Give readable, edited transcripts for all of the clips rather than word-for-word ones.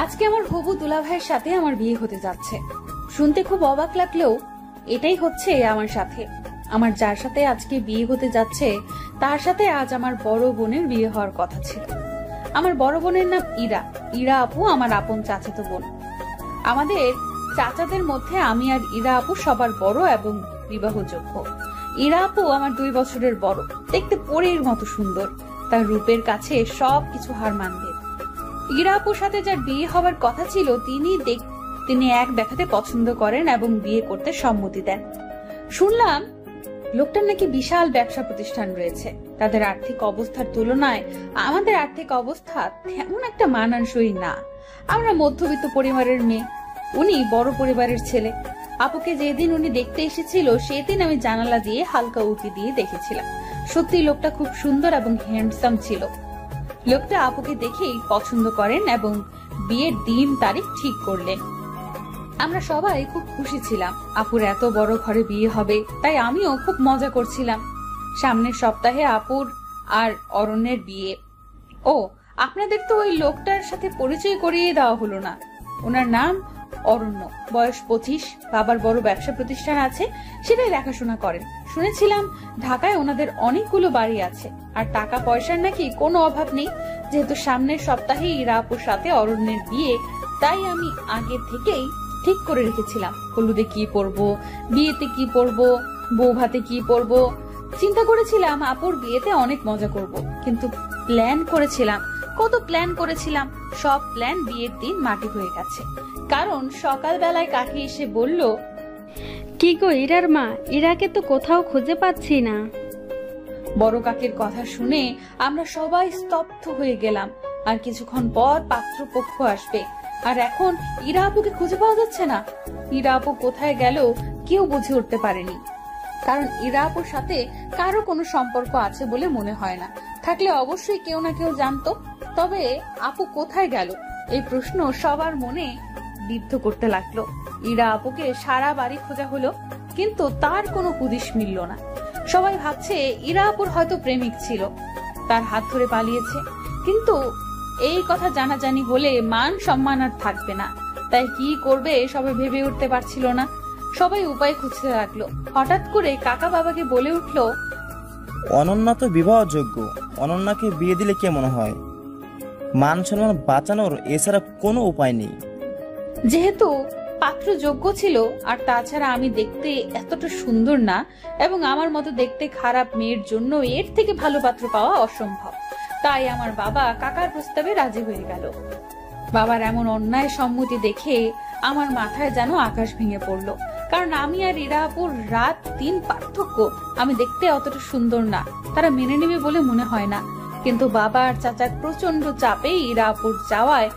আজকে আমার হবু দুলাভাইয়ের সাথে আমার বিয়ে হতে যাচ্ছে। শুনতে খুব অবাক লাগলেও এটাই হচ্ছে আমার সাথে। আমার যার সাথে আজকে বিয়ে হতে যাচ্ছে তার সাথে আজ আমার বড় বোনের বিয়ে হওয়ার কথা ছিল। আমার বড় বোনের নাম ইরা। ইরা আপু আমার আপন চাচাতো বোন। আমাদের চাচাদের মধ্যে আমি আর ইরা আপু সবার বড় এবং বিবাহযোগ্য। ইরা আপু আমার 2 বছরের বড়, দেখতে পরীর মতো সুন্দর। তার রূপের কাছে সবকিছু হার মানবে। ইরা আপুর সাথে যার বিয়ে হবার কথা ছিল তিনি এক দেখাতে পছন্দ করেন এবং বিয়ে করতে সম্মতি দেন। শুনলাম লোকটার নাকি বিশাল ব্যবসা প্রতিষ্ঠান রয়েছে। তাদের আর্থিক অবস্থার তুলনায় আমাদের আর্থিক অবস্থা তেমন একটা মানানসই না। আমরা মধ্যবিত্ত পরিবারের মেয়ে, উনি বড় পরিবারের ছেলে। আপুকে যেদিন উনি দেখতে এসেছিল সেদিন আমি জানালা দিয়ে হালকা উঁকি দিয়ে দেখেছিলাম। সত্যি লোকটা খুব সুন্দর এবং হ্যান্ডসাম ছিল। লোকটা আপুকে দেখেই পছন্দ করেন এবং বিয়ের দিন তারিখ ঠিক করলেন। আমরা সবাই খুব খুশি ছিলাম আপুর এত বড় ঘরে বিয়ে হবে, তাই আমিও খুব মজা করছিলাম। সামনের সপ্তাহে আপুর আর অরণ্যের বিয়ে। ও, আপনাদের তো ওই লোকটার সাথে পরিচয় করিয়ে দেওয়া হলো না। ওনার নাম অরণ্য, বয়স 25, বাবার বড় ব্যবসা প্রতিষ্ঠান আছে, সেটাই দেখাশোনা করেন। শুনেছিলাম ঢাকায় ওনাদের অনেকগুলো বাড়ি আছে আর টাকা পয়সার নাকি কোনো অভাব নেই। যেহেতু সামনের সপ্তাহে ইরা আপুর সাথে অরণ্যের বিয়ে, তাই আমি আগে থেকেই ঠিক করে রেখেছিলাম হলুদে কি পরবো, বিয়েতে কি পরবো, বউ ভাতে কি পরবো। চিন্তা করেছিলাম আপুর বিয়েতে অনেক মজা করব, কিন্তু কত প্ল্যান করেছিলাম, সব প্ল্যান বিয়ের দিন মাটি হয়ে গেছে। কারণ সকালবেলায় কাকি এসে বলল, কি গো ইরার মা, ইরাকে তো কোথাও খুঁজে পাচ্ছি না। বড় কাকির কথা শুনে আমরা সবাই স্তব্ধ হয়ে গেলাম। আর কিছুক্ষণ পর পাত্রপক্ষ আসবে, আর এখন ইরা আপুকে খুঁজে পাওয়া যাচ্ছে না। ইরা আপু কোথায় গেল কেউ বুঝে উঠতে পারেনি। কারণ ইরা আপুর সাথে কারো কোনো সম্পর্ক আছে বলে মনে হয় না। থাকলে অবশ্যই কেউ না কেউ জানতো। তবে আপু কোথায় গেল এই প্রশ্ন সবার মনে বিদ্ধ করতে লাগলো। ইরা আপুকে সারা বাড়ি খোঁজা হলো, কিন্তু তার কোনো হুদিস মিলল না। সবাই ভাবছে ইরা আপুর হয়তো প্রেমিক ছিল, তার হাত ধরে পালিয়েছে। কিন্তু এই কথা জানাজানি হলে মান সম্মান আর থাকবে না। তাই কি করবে সবাই ভেবে উঠতে পারছিল না। সবাই উপায় খুঁজতে লাগলো। হঠাৎ করে কাকা বাবাকে বলে উঠলো, অনন্যা তো বিবাহযোগ্য, অনন্যাকে বিয়ে দিলে কেমন হয়? মান সম্মান বাঁচানোর এছাড়া কোনো উপায় নেই। যেহেতু পাত্র যোগ্য ছিল, আর তাছাড়া আমি দেখতে এতটা সুন্দর না এবং আমার মতো দেখতে খারাপ মেয়ের জন্য এর থেকে ভালো পাত্র পাওয়া অসম্ভব, তাই আমার বাবা কাকার প্রস্তাবে রাজি হয়ে গেল। বাবার এমন অন্যায় সম্মতি দেখে আমার মাথায় যেন আকাশ ভেঙে পড়লো। কারণ আমি আর ইরা আপুর রাত দিন পার্থক্য। আমি দেখতে অতটা সুন্দর না, তারা মেনে নেবে বলে মনে হয় না। কিন্তু বাবা আর চাচার প্রচন্ড চাপে ইরা আপুর যাওয়ায়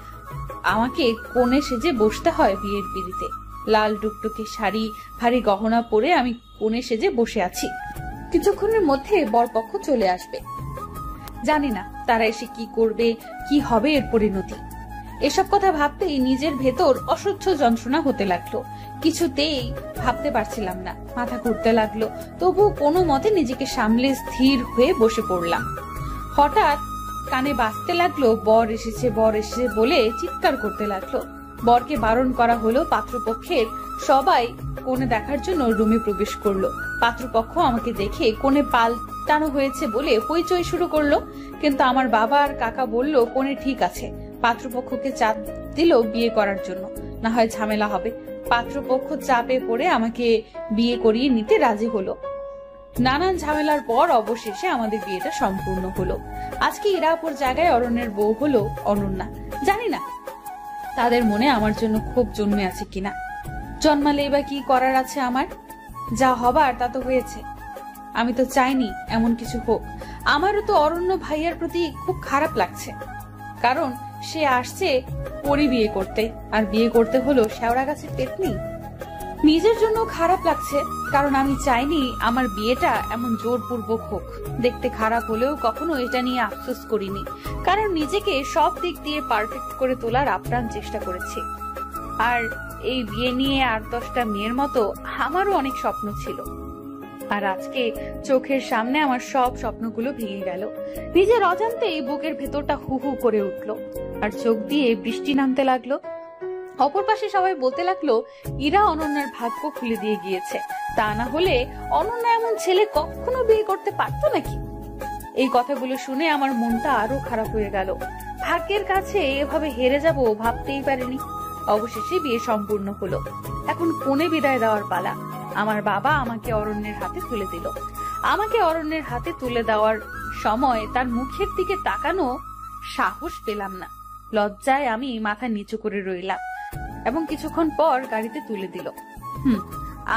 আমাকে কোণে সেজে বসতে হয় বিয়ের পিড়িতে। লাল টুকটুকে শাড়ি, ভারী গহনা পরে আমি কোণে সেজে বসে আছি। কিছুক্ষণের মধ্যে বরপক্ষ চলে আসবে। জানি না তারা এসে কি করবে, কি হবে এর পরিণতি। এসব কথা ভাবতেই নিজের ভেতর অসহ্য যন্ত্রণা হতে লাগলো। কিছুতেই ভাবতে পারছিলাম না, মাথা ঘুরতে লাগলো। তবু কোনো মতে নিজেকে সামলে স্থির হয়ে বসে পড়লাম। হঠাৎ কানে বাজতে লাগলো, বর এসেছে বর এসেছে বলে চিৎকার করতে লাগলো। বরকে বারণ করা হলো। পাত্রপক্ষের সবাই কোণে দেখার জন্য রুমে প্রবেশ করলো। পাত্রপক্ষ আমাকে দেখে কোণে পাল্টানো হয়েছে বলে হইচই শুরু করলো। কিন্তু আমার বাবা আর কাকা বলল কোণে ঠিক আছে। পাত্রপক্ষকে চাপ দিল বিয়ে করার জন্য, না হয় ঝামেলা হবে। পাত্রপক্ষ চাপে পড়ে আমাকে বিয়ে করিয়ে নিতে রাজি হলো। নানান ঝামেলার পর অবশেষে আমাদের বিয়েটা সম্পূর্ণ হলো। আজকে ইরা আপুর জায়গায় অরণ্যের বউ হলো অনন্যা। জানি না তাদের মনে আমার জন্য ক্ষোভ জন্মে আছে কিনা। জন্মালে বা কি করার আছে আমার? যা হবার তা তো হয়েছে। আমি তো চাইনি এমন কিছু হোক। আমারও তো অরণ্য ভাইয়ার প্রতি খুব খারাপ লাগছে, কারণ সে আসছে পরি বিয়ে করতে, আর বিয়ে করতে হলো শেওড়া গাছের পেতনি। নিজের জন্য খারাপ লাগছে, কারণ আমি চাইনি আমার বিয়েটা এমন জোরপূর্বক হোক। দেখতে খারাপ হলেও কখনো এটা নিয়ে আফসোস করিনি, কারণ নিজেকে সব দিক দিয়ে পারফেক্ট করে তোলার আপ্রাণ চেষ্টা করেছি। আর এই বিয়ে নিয়ে 8-10টা মেয়ের মতো আমারও অনেক স্বপ্ন ছিল। আর আজকে চোখের সামনে আমার সব স্বপ্নগুলো ভেঙে গেল। নিজের অজান্তেই বুকের ভেতরটা হু হু করে উঠলো আর চোখ দিয়ে বৃষ্টি নামতে লাগলো। অপর পাশে সবাই বলতে লাগলো ইরা অনন্যার ভাগ্য খুলে দিয়ে গিয়েছে, তা না হলে অনন্যা এমন ছেলে কখনো বিয়ে করতে পারতো নাকি। এই কথাগুলো শুনে আমার মনটা আরো খারাপ হয়ে গেল। ভাগ্যের কাছে এভাবে হেরে যাব ভাবতেই পারিনি। অবশেষে বিয়ে সম্পূর্ণ হলো। এখন কোণে বিদায় দেওয়ার পালা। আমার বাবা আমাকে অরণ্যের হাতে তুলে দিল। আমাকে অরণ্যের হাতে তুলে দেওয়ার সময় তার মুখের দিকে তাকানো সাহস পেলাম না। লজ্জায় আমি মাথা নিচু করে রইলাম এবং কিছুক্ষণ পর গাড়িতে তুলে দিল।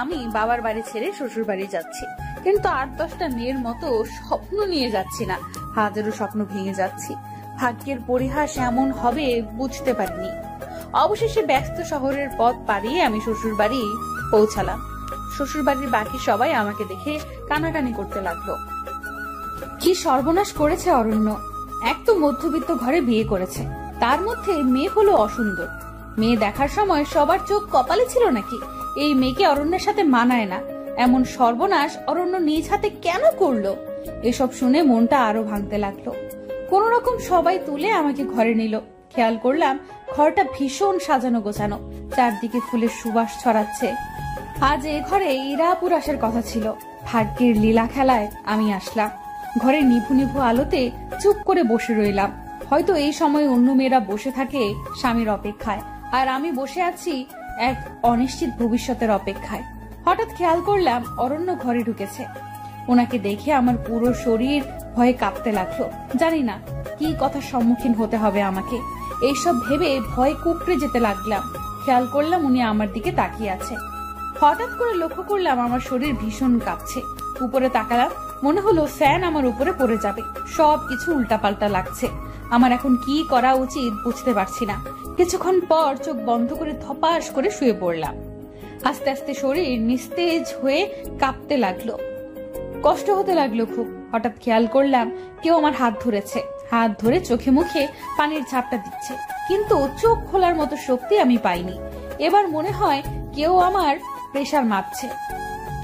আমি বাবার বাড়ি ছেড়ে শ্বশুর বাড়ি যাচ্ছি, কিন্তু 8-10টা মেয়ের মতো স্বপ্ন নিয়ে যাচ্ছি না, হাজারো স্বপ্ন ভেঙে যাচ্ছি। ভাগ্যের পরিহাস এমন হবে বুঝতে পারিনি। অবশেষে ব্যস্ত শহরের পথ পাড়িয়ে আমি শ্বশুর বাড়ি পৌঁছালাম। শ্বশুর বাড়ির বাকি সবাই আমাকে দেখে কানাকানি করতে লাগলো। কি সর্বনাশ করেছে অরণ্য! এক তো মধ্যবিত্ত ঘরে বিয়ে করেছে, তার মধ্যে মেয়ে হলো অসুন্দর। মেয়ে দেখার সময় সবার চোখ কপালে ছিল নাকি এই মেয়েকে অরণ্যের সাথে মানায় না? এমন সর্বনাশ অরণ্য নিজ হাতে কেন করলো? এসব শুনে মনটা আরো ভাঙতে লাগলো। কোন রকম সবাই তুলে আমাকে ঘরে নিল। খেয়াল করলাম ঘরটা ভীষণ সাজানো গোছানো, চারদিকে ফুলের সুবাস ছড়াচ্ছে। আজ এ ঘরে ইরাপুর আসার কথা ছিল। ভাগ্যের লীলা খেলায় আমি আসলাম। ঘরে নিভু নিভু আলোতে চুপ করে বসে রইলাম। হয়তো এই সময় অন্য মেয়েরা বসে থাকে স্বামীর অপেক্ষায়, আর আমি বসে আছি এক অনিশ্চিত ভবিষ্যতের অপেক্ষায়। হঠাৎ খেয়াল করলাম অরণ্য ঘরে ঢুকেছে। ওনাকে দেখে আমার পুরো শরীর ভয়ে কাঁপতে লাগলো। জানি না কি কথার সম্মুখীন হতে হবে আমাকে। এইসব ভেবে ভয়ে কুকড়ে যেতে লাগলাম। খেয়াল করলাম উনি আমার দিকে তাকিয়ে আছে। হঠাৎ করে লক্ষ্য করলাম আমার শরীর ভীষণ কাঁপছে। উপরে তাকালাম, মনে হলো ফ্যান আমার উপরে পড়ে যাবে। সবকিছু উল্টাপাল্টা লাগছে। আমার এখন কি করা উচিত বুঝতে পারছি না। কিছুক্ষণ পর চোখ বন্ধ করে ধপাস করে শুয়ে পড়লাম। আস্তে আস্তে শরীর নিস্তেজ হয়ে কাঁপতে লাগলো, কষ্ট হতে লাগলো খুব। হঠাৎ খেয়াল করলাম কেউ আমার হাত ধরেছে। হাত ধরে চোখে মুখে পানির ঝাপটা দিচ্ছে, কিন্তু চোখ খোলার মতো শক্তি আমি পাইনি। এবার মনে হয় কেউ আমার প্রেসার মাপছে,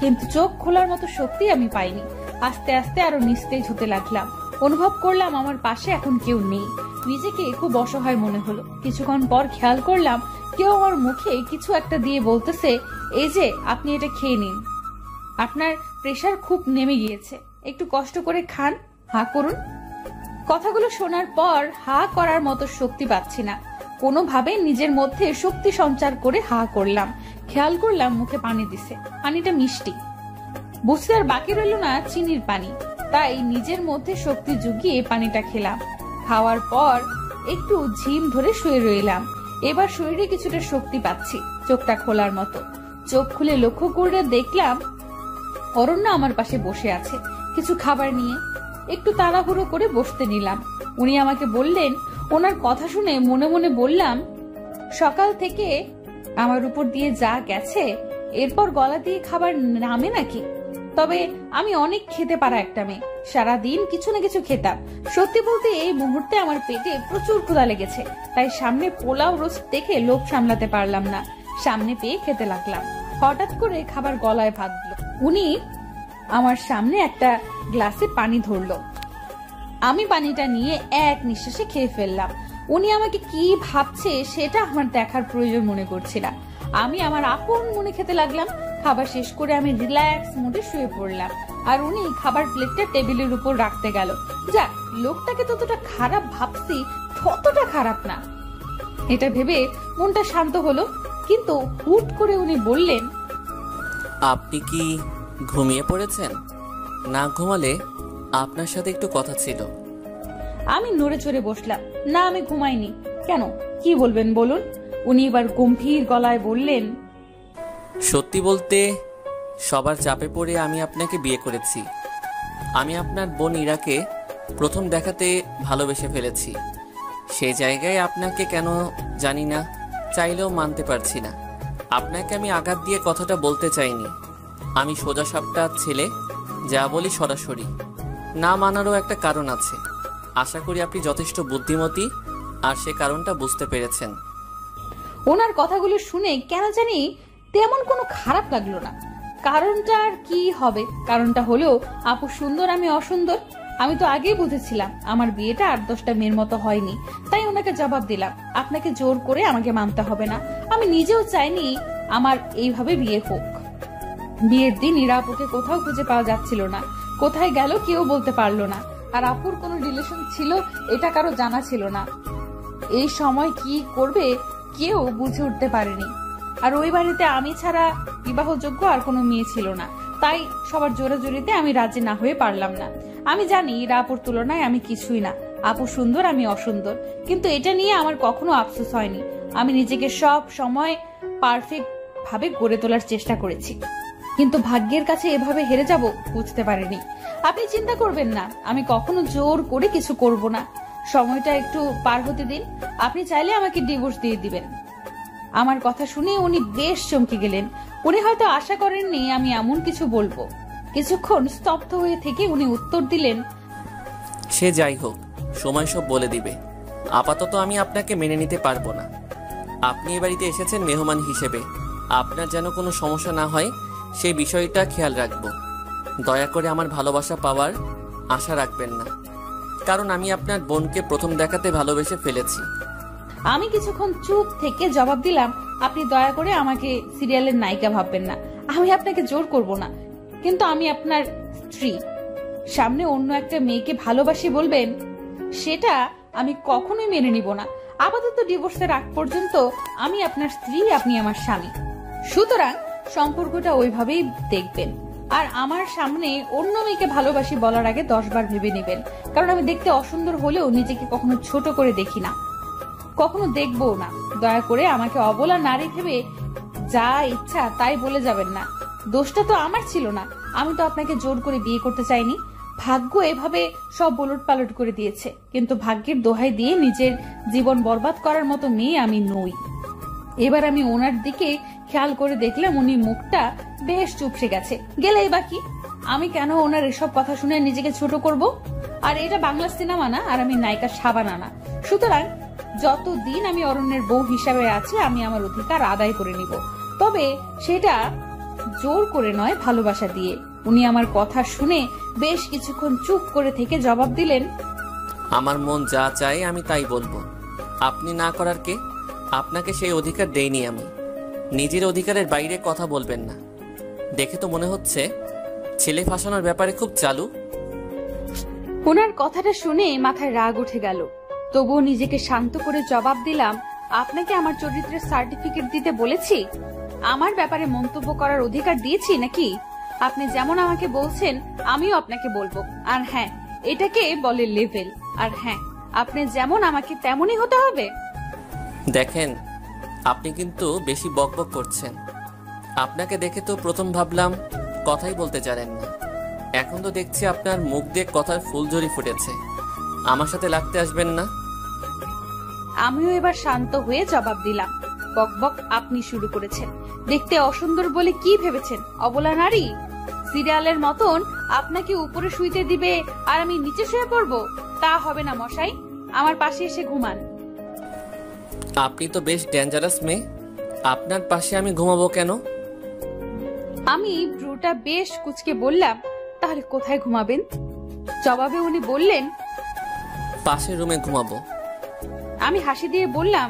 কিন্তু চোখ খোলার মতো শক্তি আমি পাইনি। আস্তে আস্তে আরো নিস্তেজ হতে লাগলাম। অনুভব করলাম আমার পাশে এখন কেউ নেই। নিজেকে খুব অসহায় মনে হলো। কিছুক্ষণ পর খেয়াল করলাম কেউ আমার মুখে কিছু একটা দিয়ে বলতেছে, এই যে আপনি এটা খেয়ে নিন, আপনার প্রেসার খুব নেমে গিয়েছে, একটু কষ্ট করে খান, হা করুন। কথাগুলো শোনার পর হা করার মতো শক্তি পাচ্ছি না। কোনোভাবে নিজের মধ্যে শক্তি সঞ্চার করে হা করলাম। খেয়াল করলাম মুখে পানি দিছে, পানিটা মিষ্টি। বুঝতে আর বাকি রইল না চিনির পানি। তাই নিজের মধ্যে শক্তি জুগিয়ে পানিটা খেলাম। খাওয়ার পর একটু ঝিম ধরে শুয়ে রইলাম। এবার শরীরে কিছুটা শক্তি পাচ্ছি, চোখটা খোলার মতো। চোখ খুলে লক্ষ্য করে দেখলাম অরণ্য আমার পাশে বসে আছে কিছু খাবার নিয়ে। একটু তাড়াহুড়ো করে বসতে নিলাম। উনি আমাকে বললেন, ওনার কথা শুনে মনে মনে বললাম, সকাল থেকে আমার উপর দিয়ে যা গেছে এরপর গলা দিয়ে খাবার নামে নাকি? তবে আমি অনেক খেতে পারা একটা মেয়ে, সারাদিন কিছু না কিছু খেতাম। সত্যি বলতে এই মুহূর্তে আমার পেটে প্রচুর ক্ষুধা লেগেছে, তাই সামনে পোলাও রোস্ট দেখে লোভ সামলাতে পারলাম না। সামনে পেয়ে খেতে লাগলাম। হঠাৎ করে খাবার গলায় বাঁধলো। উনি আমার সামনে একটা গ্লাসে পানি ধরলো। আমি পানিটা নিয়ে এক নিঃশ্বাসে খেয়ে ফেললাম। উনি আমাকে কি ভাবছে সেটা আমার দেখার প্রয়োজন মনে করছি না। আমি আমার আপন মনে খেতে লাগলাম। খাবার শেষ করে আমি রিল্যাক্স মুডে শুয়ে পড়লাম, আর উনি খাবার প্লেটটা টেবিলের উপর রাখতে গেল। যাক, লোকটাকে ততটা খারাপ ভাবছি ততটা খারাপ না, এটা ভেবে মনটা শান্ত হলো। কিন্তু হুট করে উনি বললেন, আপনি কি ঘুমিয়ে পড়েছেন? না ঘুমালে আপনার সাথে একটু কথা ছিল। আমি নড়ে চড়ে বসলাম। না, আমি ঘুমাইনি। কেন, কি বলবেন বলুন? উনি এবার গম্ভীর গলায় বললেন, সত্যি বলতে সবার চাপে পড়ে আমি আপনাকে বিয়ে করেছি। আমি আপনার বোন ইরাকে প্রথম দেখাতে ভালোবেসে ফেলেছি। সেই জায়গায় আপনাকে কেন জানি না, চাইলেও মানতে পারছি না। আপনাকে আমি আঘাত দিয়ে কথাটা বলতে চাইনি। আমি সোজা সাপটা ছেলে, যা বলি সরাসরি। না মানারও একটা কারণ আছে। আশা করি আপনি যথেষ্ট বুদ্ধিমতী আর সে কারণটা বুঝতে পেরেছেন। ওনার কথাগুলো শুনে কেন জানি তেমন কোনো খারাপ লাগলো না। কারণটা আর কি হবে, কারণটা হলো আপু সুন্দর আমি অসুন্দর। আমি তো আগেই বুঝেছিলাম আমার বিয়েটা 8-10টা মেয়ের মতো হয়নি, তাই ওনাকে জবাব দিলাম আপনাকে জোর করে আমাকে মানতে হবে না। আমি নিজেও চাইনি আমার এইভাবে বিয়ে হোক। বিয়ের দিন ইরা আপুকে কোথাও খুঁজে পাওয়া যাচ্ছিল না, কোথায় গেল কেউ বলতে পারলো না। আর আপুর কোনো রিলেশন ছিল এটা কারো জানা ছিল না। এই সময় কি করবে কেউ বুঝে উঠতে পারেনি। আর ওই বাড়িতে আমি ছাড়া বিবাহযোগ্য আর কোনো মেয়ে ছিল না, তাই সবার জোরাজোরিতে আমি রাজি না হয়ে পারলাম না। আমি জানি ইরা আপুর তুলনায় আমি কিছুই না, আপু সুন্দর আমি অসুন্দর, কিন্তু এটা নিয়ে আমার কখনো আফসোস হয়নি। আমি নিজেকে সব সময় পারফেক্ট ভাবে গড়ে তোলার চেষ্টা করেছি, কিন্তু ভাগ্যের কাছে এভাবে হেরে যাব বুঝতে পারিনি। আপনি চিন্তা করবেন না, আমি কখনো জোর করে কিছু করব না। সময়টা একটু পার হতে দিন, আপনি চাইলে আমাকে ডিভোর্স দিয়ে দিবেন। আমার কথা শুনে উনি বেশ চমকে গেলেন। উনি হয়তো আশা করেননি আমি এমন কিছু বলবো। কিছুক্ষণ স্তব্ধ হয়ে থেকে উনি উত্তর দিলেন, সে যাই হোক, সময় সব বলে দিবে। আপাতত আমি আপনাকে মেনে নিতে পারবো না। আপনি এ বাড়িতে এসেছেন মেহমান হিসেবে, আপনার যেন কোনো সমস্যা না হয় সেই বিষয়টা খেয়াল রাখবো। দয়া করে আমার ভালোবাসা পাওয়ার আশা রাখবেন না, কারণ আমি আপনার বোনকে প্রথম দেখাতে ভালোবেসে ফেলেছি। আমি কিছুক্ষণ চুপ থেকে জবাব দিলাম, আপনি দয়া করে আমাকে সিরিয়ালের নায়িকা ভাববেন না। আমি আপনাকে জোর করব না, কিন্তু আমি আপনার স্ত্রী। সামনে অন্য একটা মেয়েকে ভালোবাসি বলবেন, সেটা আমি কখনোই মেনে নিব না। আপাতত ডিভোর্সের আগ পর্যন্ত আমি আপনার স্ত্রী, আপনি আমার স্বামী। সুতরাং সম্পর্কটা ওইভাবেই দেখবেন। আর আমার সামনে অন্য মেয়েকে ভালোবাসি বলার আগে 10 বার ভেবে নেবেন, কারণ আমি দেখতে অসুন্দর হলেও নিজেকে কখনো ছোট করে দেখি না, কখনো দেখবো না। দয়া করে আমাকে অবলা নারী ভেবে যা ইচ্ছা তাই বলে যাবেন না। দোষটা তো আমার ছিল না, আমি তো আপনাকে জোর করে বিয়ে করতে চাইনি। ভাগ্য এভাবে সব ওলট পালট করে দিয়েছে, কিন্তু ভাগ্যের দোহাই দিয়ে নিজের জীবন বরবাদ করার মতো মেয়ে আমি নই। এবার আমি ওনার দিকে খেয়াল করে দেখলাম উনি মুখটা বেশ চুপসে গেছে। গেলেই বাকি, আমি কেন ওনার এসব কথা শুনে নিজেকে ছোট করব? আর এটা বাংলা সিনেমা না, আর আমি নায়িকা শাবানা না। সুতরাং যতদিন আমি অরণ্যের বউ হিসাবে আছি আমি আমার অধিকার আদায় করে নিব, তবে সেটা জোর করে নয়, ভালোবাসা দিয়ে। উনি আমার কথা শুনে বেশ কিছুক্ষণ চুপ করে থেকে জবাব দিলেন, আমার মন যা চায় আমি তাই বলবো। আপনি না করার কে? আপনাকে সেই অধিকার দেইনি আমি। নিজের অধিকারের বাইরে কথা বলবেন না। দেখে তো মনে হচ্ছে ছেলে ফাঁসানোর ব্যাপারে খুব চালু। ওনার কথাটা শুনে মাথায় রাগ উঠে গেল, তবুও নিজেকে শান্ত করে জবাব দিলাম, আপনাকে আমার চরিত্রের সার্টিফিকেট দিতে বলেছি? আমার ব্যাপারে মন্তব্য করার অধিকার দিয়েছি নাকি? আপনি যেমন আমাকে বলছেন আমিও আপনাকে বলবো। আর হ্যাঁ, এটাকে বলে লেভেল। আর হ্যাঁ, আপনি যেমন আমাকে তেমনই হতে হবে। দেখেন, আপনি কিন্তু বেশি বকবক করছেন। আপনাকে দেখে তো প্রথম ভাবলাম কথাই বলতে জানেন না, এখন তো দেখছি আপনার মুখ দিয়ে কথার ফুলঝুরি ফুটেছে। আমার সাথে লাগতে আসবেন না। আমিও এবার শান্ত হয়ে জবাব দিলাম, বকবক আপনি শুরু করেছেন। দেখতে অসুন্দর বলে কি ভেবেছেন অবলা নারী? সিরিয়ালের মতন আপনাকে উপরে শুইতে দিবে আর আমি নিচে শুয়ে পড়বো? তা হবে না মশাই, আমার পাশে এসে ঘুমান। আপনি তো বেশ ডেঞ্জারাস মেয়ে, আপনার পাশে আমি ঘুমাবো কেন? আমি ব্রুটা বেশ কুচকে বললাম, তাহলে কোথায় ঘুমাবেন? জবাবে উনি বললেন, পাশের রুমে ঘুমাবো। আমি হাসি দিয়ে বললাম,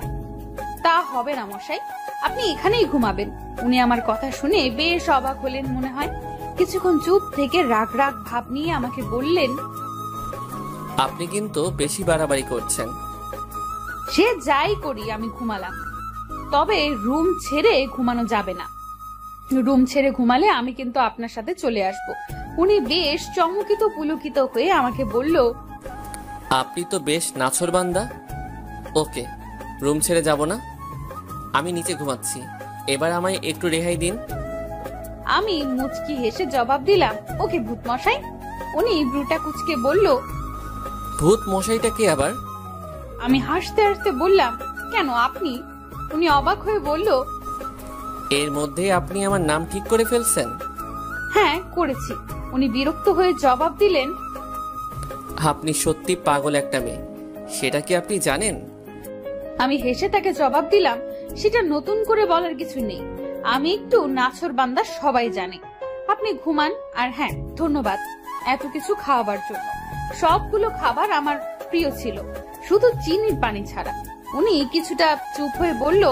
তা হবে না মশাই, আপনি এখানেই ঘুমাবেন। উনি আমার কথা শুনে বেশ অবাক হলেন মনে হয়। কিছুক্ষণ চুপ থেকে রাগ রাগ ভাব নিয়ে আমাকে বললেন, আপনি কিন্তু বেশি বাড়াবাড়ি করছেন। সে যাই করি আমি ঘুমালাম, তবে রুম ছেড়ে ঘুমানো যাবে না। রুম ছেড়ে ঘুমালে আমি কিন্তু আপনার সাথে চলে আসব। উনি বেশ চমকিত পুলকিত হয়ে আমাকে বলল, আপনি তো বেশ নাছোড়বান্দা। ওকে, রুম ছেড়ে যাব না, আমি নিচে ঘুমাচ্ছি। এবার আমায় একটু রেহাই দিন। আমি মুচকি হেসে জবাব দিলাম, ওকে ভূত মশাই। উনি ব্রুটা কুচকে বলল, ভূত মশাইটা কে আবার? আমি হাসতে হাসতে বললাম, কেন আপনি? উনি অবাক হয়ে বলল, এর মধ্যে আপনি আমার নাম ঠিক করে ফেলছেন? হ্যাঁ করেছি। উনি বিরক্ত হয়ে জবাব দিলেন, আপনি সত্যি পাগল একটা মেয়ে, সেটা কি আপনি জানেন? আমি হেসে তাকে জবাব দিলাম, সেটা নতুন করে বলার কিছু নেই। আমি একটু নাছোড়বান্দা, সবাই জানে। আপনি ঘুমান। আর হ্যাঁ, ধন্যবাদ এত কিছু খাওয়াবার জন্য। সবগুলো খাবার আমার প্রিয় ছিল, শুধু চিনির পানি ছাড়া। উনি কিছুটা চুপ হয়ে বলল,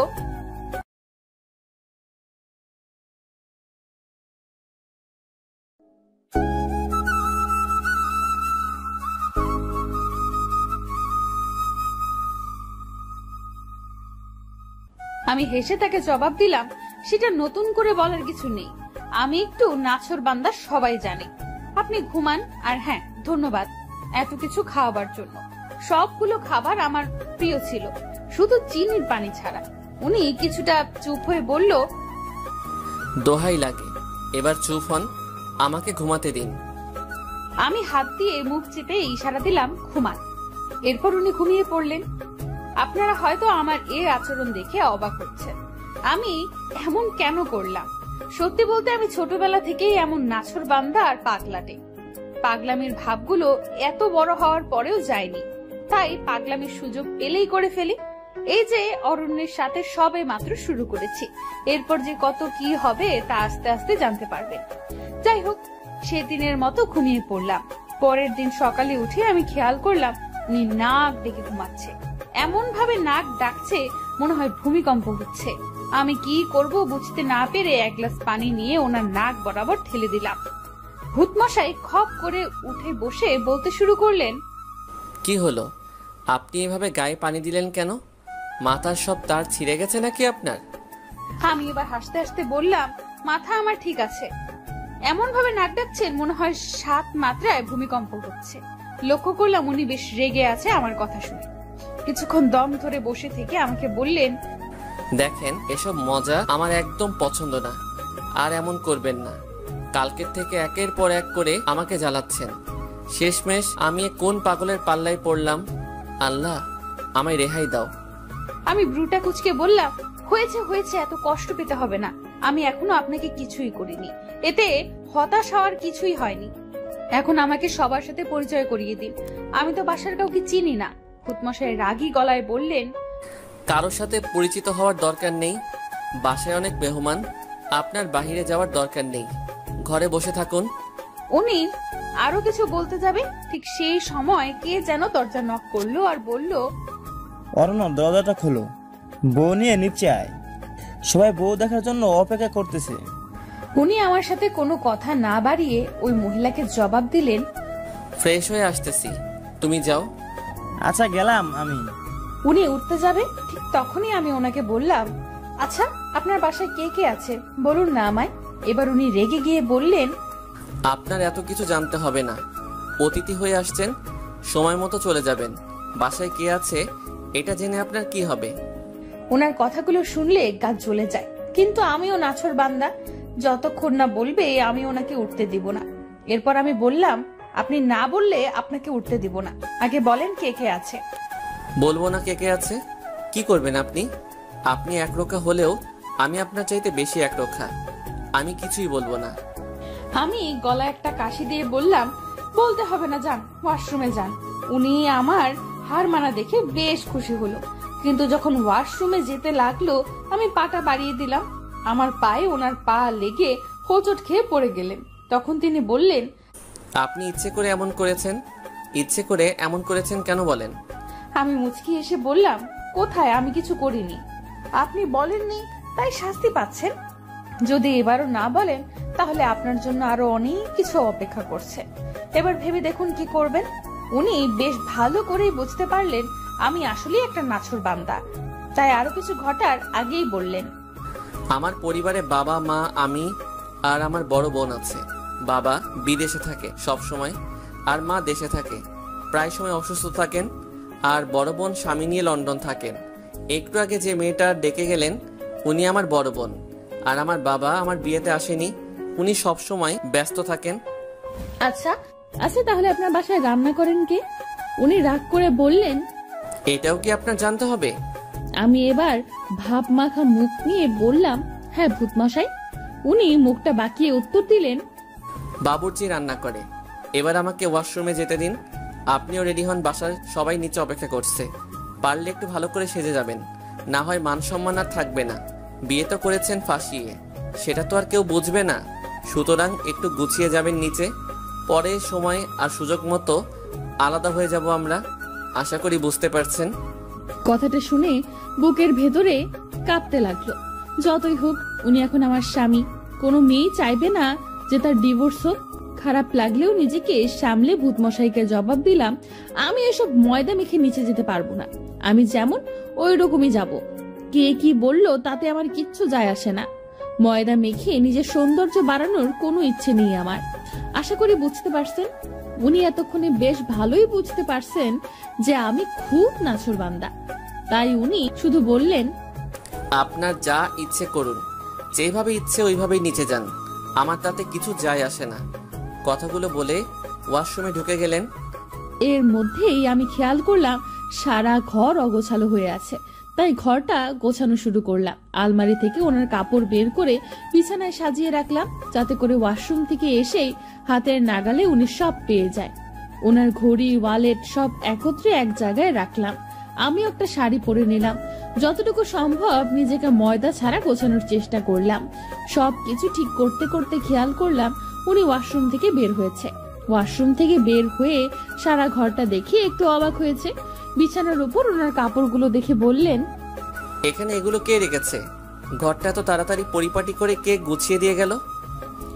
আমি হেসে তাকে জবাব দিলাম, সেটা নতুন করে বলার কিছু নেই। আমি একটু নাছর বান্দা, সবাই জানে। আপনি ঘুমান। আর হ্যাঁ, ধন্যবাদ এত কিছু খাওয়াবার জন্য। সবগুলো খাবার আমার প্রিয় ছিল, শুধু চিনির পানি ছাড়া। উনি কিছুটা চুপ হয়ে বলল, দোহাই লাগে, এবার চুপ হন, আমাকে ঘুমাতে দিন। আমি হাত দিয়ে মুখ চেপে ইশারা দিলাম ঘুমান। এরপর উনি ঘুমিয়ে পড়লেন। আপনারা হয়তো আমার এর আচরণ দেখে অবাক হচ্ছেন, আমি এমন কেন করলাম। সত্যি বলতে আমি ছোটবেলা থেকেই এমন নাছর বান্দা আর পাগলাটে। পাগলামির ভাবগুলো এত বড় হওয়ার পরেও যায়নি, তাই পাগলামির সুযোগ পেলেই করে ফেলি। এই যে অরণ্যের সাথে সবে মাত্র শুরু করেছি, এরপর যে কত কি হবে তা আস্তে আস্তে জানতে পারবেন। যাই হোক, সেদিনের মতো ঘুমিয়ে পড়লাম। পরের দিন সকালে উঠে আমি খেয়াল করলাম উনি নাক ডেকে ঘুমাচ্ছে। এমন ভাবে নাক ডাকছে মনে হয় ভূমিকম্প হচ্ছে। আমি কি করব বুঝতে না পেরে এক গ্লাস পানি নিয়ে ওনার নাক বরাবর ঠেলে দিলাম। ভূতমশাই খপ করে উঠে বসে বলতে শুরু করলেন, কি হলো, আপনি এভাবে গায়ে পানি দিলেন কেন? মাথার সব তার ছিঁড়ে গেছে নাকি আপনার? আমি এবার হাসতে হাসতে বললাম, মাথা আমার ঠিক আছে। এমন ভাবে নাক ডাকছেন মনে হয় 7 মাত্রায় ভূমিকম্প হচ্ছে। লক্ষ্য করলাম উনি বেশ রেগে আছে আমার কথা শুনে। কিছুক্ষণ দম ধরে বসে থেকে আমাকে বললেন, দেখেন, এসব মজা আমার একদম পছন্দ না, আর এমন করবেন না। কালকের থেকে একের পর এক করে আমাকে জ্বালাচ্ছেন। শেষমেশ আমি কোন পাগলের পাল্লায় পড়লাম? আল্লাহ, আমায় রেহাই দাও। আমি ব্রুটা কুচকে বললাম, হয়েছে হয়েছে, এত কষ্ট পেতে হবে না। আমি এখনো আপনাকে কিছুই করিনি, এতে হতাশ হওয়ার কিছুই হয়নি। এখন আমাকে সবার সাথে পরিচয় করিয়ে দিন, আমি তো বাসার কাউকে চিনি না। ভূতমশাই রাগী গলায় বললেন, কারোর সাথে পরিচিত হওয়ার দরকার নেই। বাসায় অনেক মেহমান, আপনার বাহিরে যাওয়ার দরকার নেই, ঘরে বসে থাকুন। উনি আরো কিছু বলতে যাবে, ঠিক সেই সময় কে যেন দরজা নক করলো আর বলল, অরণ্য, দরজাটা খোলো, বউ নিয়ে নিচে আয়। সবাই বউ দেখার জন্য অপেক্ষা করতেছে। উনি আমার সাথে কোনো কথা না বাড়িয়ে ওই মহিলাকে জবাব দিলেন, ফ্রেশ হয়ে আসতেছি, তুমি যাও। আচ্ছা, গেলাম আমি। উনি উঠতে যাবে, ঠিক তখনই আমি ওনাকে বললাম, আচ্ছা আপনার বাসায় কে কে আছে বলুন না আমায়। এবার উনি রেগে গিয়ে বললেন, আপনার এত কিছু জানতে হবে না, অতিথি হয়ে আসছেন, সময় মতো চলে যাবেন। বাসায় কে আছে এটা জেনে আপনার কি হবে? ওনার কথাগুলো শুনলে গা জ্বলে যায়, কিন্তু আমিও নাছর বান্দা, যতক্ষণ না বলবে আমি ওনাকে উঠতে দিব না। এরপর আমি বললাম, আপনি না বললে আপনাকে উঠতে দিব না, আগে বলেন কে কে আছে। বলবো না কে কে আছে? কি করবেন আপনি? আপনি একরোখা হলেও আমি আপনার চাইতে বেশি একরোখা। আমি কিছুই বলবো না। আমি গলা একটা কাশি দিয়ে বললাম, বলতে হবে না, যান ওয়াশরুমে যান। উনি আমার হার মানা দেখে বেশ খুশি হলো, কিন্তু যখন ওয়াশরুমে যেতে লাগলো আমি পাটা বাড়িয়ে দিলাম। আমার পায়ে ওনার পা লেগে হোঁচট খেয়ে পড়ে গেলেন। তখন তিনি বললেন, আপনি ইচ্ছে করে এমন করেছেন? ইচ্ছে করে এমন করেছেন কেন বলেন? আমি মুচকি এসে বললাম, কোথায়, আমি কিছু করিনি। আপনি বলেননি তাই শাস্তি পাচ্ছেন। যদি এবারও না বলেন তাহলে আপনার জন্য আরো অনেক কিছু অপেক্ষা করছে। এবার ভেবে দেখুন কি করবেন। উনি বেশ ভালো করেই বুঝতে পারলেন আমি আসলেই একটা নাছর বান্দা, তাই আরো কিছু ঘটার আগেই বললেন, আমার পরিবারে বাবা, মা, আমি আর আমার বড় বোন আছে। বাবা বিদেশে থাকে সব সময়, আর মা দেশে থাকে, প্রায় সময় অসুস্থ থাকেন। আর বড় বোন স্বামী নিয়ে লন্ডন থাকেন। একটু আগে যে মেয়েটা ডেকে গেলেন উনি আমার বড় বোন। আর আমার বাবা আমার বিয়েতে আসেনি, উনি সব সময় ব্যস্ত থাকেন। আচ্ছা আচ্ছা, তাহলে আপনার বাসায় রান্না করেন কে? উনি রাগ করে বললেন, এটাও কি আপনার জানতে হবে? আমি এবার ভাব মাখা মুখ নিয়ে বললাম, হ্যাঁ ভূতমশাই। উনি মুখটা বাঁকিয়ে উত্তর দিলেন, বাবুর্চি রান্না করে। এবার আমাকে ওয়াশরুমে যেতে দিন। আপনিও রেডি হন, বাসার সবাই নিচে অপেক্ষা করছে। পারলে একটু ভালো করে সেজে যাবেন, না হয় মান সম্মান আর থাকবে না। বিয়ে তো করেছেন ফাঁসিয়ে, সেটা তো আর কেউ বুঝবে না। সুতরাং একটু গুছিয়ে যাবেন নিচে। পরে সময় আর সুযোগ মতো আলাদা হয়ে যাব আমরা। আশা করি বুঝতে পারছেন। কথাটা শুনে বুকের ভেতরে কাঁপতে লাগলো। যতই হোক উনি এখন আমার স্বামী, কোনো মেয়ে চাইবে না যে তার ডিভোর্স হোক। খারাপ লাগলেও নিজেকে সামলে ভূতমশাইকে জবাব দিলাম, আমি এসব ময়দা মেখে নিচে যেতে পারবো না। আমি যেমন ওই রকমই যাব। কে কি বললো তাতে আমার কিচ্ছু যায় আসে না। ময়দা মেখে নিজের সৌন্দর্য বাড়ানোর কোনো ইচ্ছে নেই আমার। আশা করি বুঝতে পারছেন। উনি এতক্ষণে বেশ ভালোই বুঝতে পারছেন যে আমি খুব নাছোড়বান্দা। তাই উনি শুধু বললেন, আপনার যা ইচ্ছে করুন, যেভাবে ইচ্ছে ওইভাবেই নিচে যান, আমার তাতে কিছু যায় আসে না। কথাগুলো বলে ওয়াশরুমে ঢুকে গেলেন। এর মধ্যেই আমি খেয়াল করলাম সারা ঘর অগোছালো হয়ে আছে। তাই ঘরটা গোছানো শুরু করলাম। আলমারি থেকে ওনার কাপড় বের করে বিছানায় সাজিয়ে রাখলাম, যাতে করে ওয়াশরুম থেকে এসেই হাতের নাগালে উনি সব পেয়ে যায়। ওনার ঘড়ি, ওয়ালেট সব একত্রে এক জায়গায় রাখলাম। আমি একটা শাড়ি পরে নিলাম। যতটুকু সম্ভব নিজেকে ময়দা ছাড়া গোছানোর চেষ্টা করলাম। সবকিছু ঠিক করতে করতে খেয়াল করলাম উনি ওয়াশরুম থেকে বের হয়েছে। ওয়াশরুম থেকে বের হয়ে সারা ঘরটা দেখে একটু অবাক হয়েছে। বিছানার উপর ওনার কাপড়গুলো দেখে বললেন, এখানে এগুলো কে রেখেছে? ঘরটা এত তাড়াতাড়ি পরিপাটি করে কে গুছিয়ে দিয়ে গেল?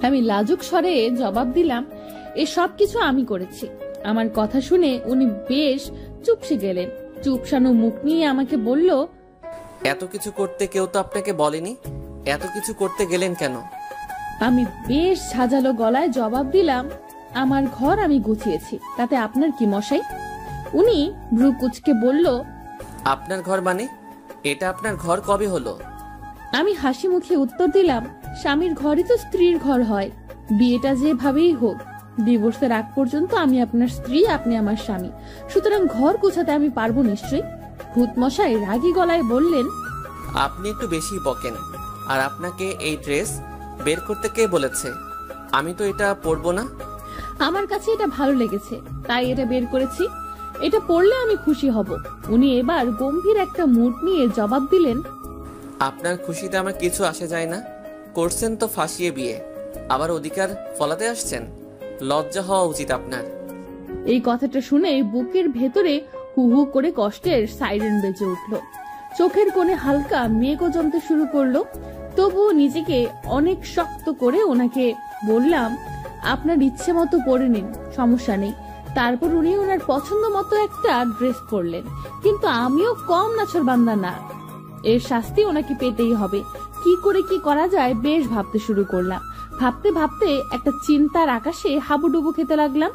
আমি লাজুক স্বরে জবাব দিলাম, এ সব কিছু আমি করেছি। আমার কথা শুনে উনি বেশ চুপসে গেলেন। চুপসানো মুখ নিয়ে আমাকে বলল, এত কিছু করতে কেউ তো আপনাকে বলেনি, এত কিছু করতে গেলেন কেন? আমি বেশ ঝাঁঝালো গলায় জবাব দিলাম, আমার ঘর আমি গুছিয়েছি, তাতে আপনার কি মশাই? উনি ভ্রু কুঁচকে বলল, আপনার ঘর মানে? এটা আপনার ঘর কবে হলো? আমি হাসি মুখে উত্তর দিলাম, স্বামীর ঘরই তো স্ত্রীর ঘর হয়, বিয়েটা যেভাবেই হোক। ডিভোর্সের আগ পর্যন্ত আমি আপনার স্ত্রী, আপনি আমার স্বামী, সুতরাং ঘর গোছাতে আমি পারবো নিশ্চয়ই। ভূতমশাই রাগী গলায় বললেন, আপনি একটু বেশি বকেন। আর আপনাকে এই ড্রেস বের করতে কে বলেছে? আমি তো এটা পরবো না। আমার কাছে এটা ভালো লেগেছে তাই এটা বের করেছি। এটা পরলে আমি খুশি হব। উনি এবার গম্ভীর একটা মুড নিয়ে জবাব দিলেন, আপনার খুশিতে আমার কিছু আসে যায় না। করছেন তো ফাঁসিয়ে বিয়ে, আবার অধিকার ফলাতে আসছেন। লজ্জা হওয়া উচিত আপনার। এই কথাটা শুনে বুকের ভেতরে হু হু করে কষ্টের সাইরেন বেজে উঠল। চোখের কোণে হালকা মেঘও জমতে শুরু করলো। তবুও নিজেকে অনেক শক্ত করে ওনাকে বললাম, আপনার ইচ্ছে মতো পরে নিন, সমস্যা নেই। তারপর উনি ওনার পছন্দ মতো একটা ড্রেস পরলেন। কিন্তু আমিও কম নাছোড়বান্দা না, এর শাস্তি ওনাকে পেতেই হবে। কি করে কি করা যায় বেশ ভাবতে শুরু করলাম। ভাবতে ভাবতে একটা চিন্তার আকাশে হাবুডুবু খেতে লাগলাম।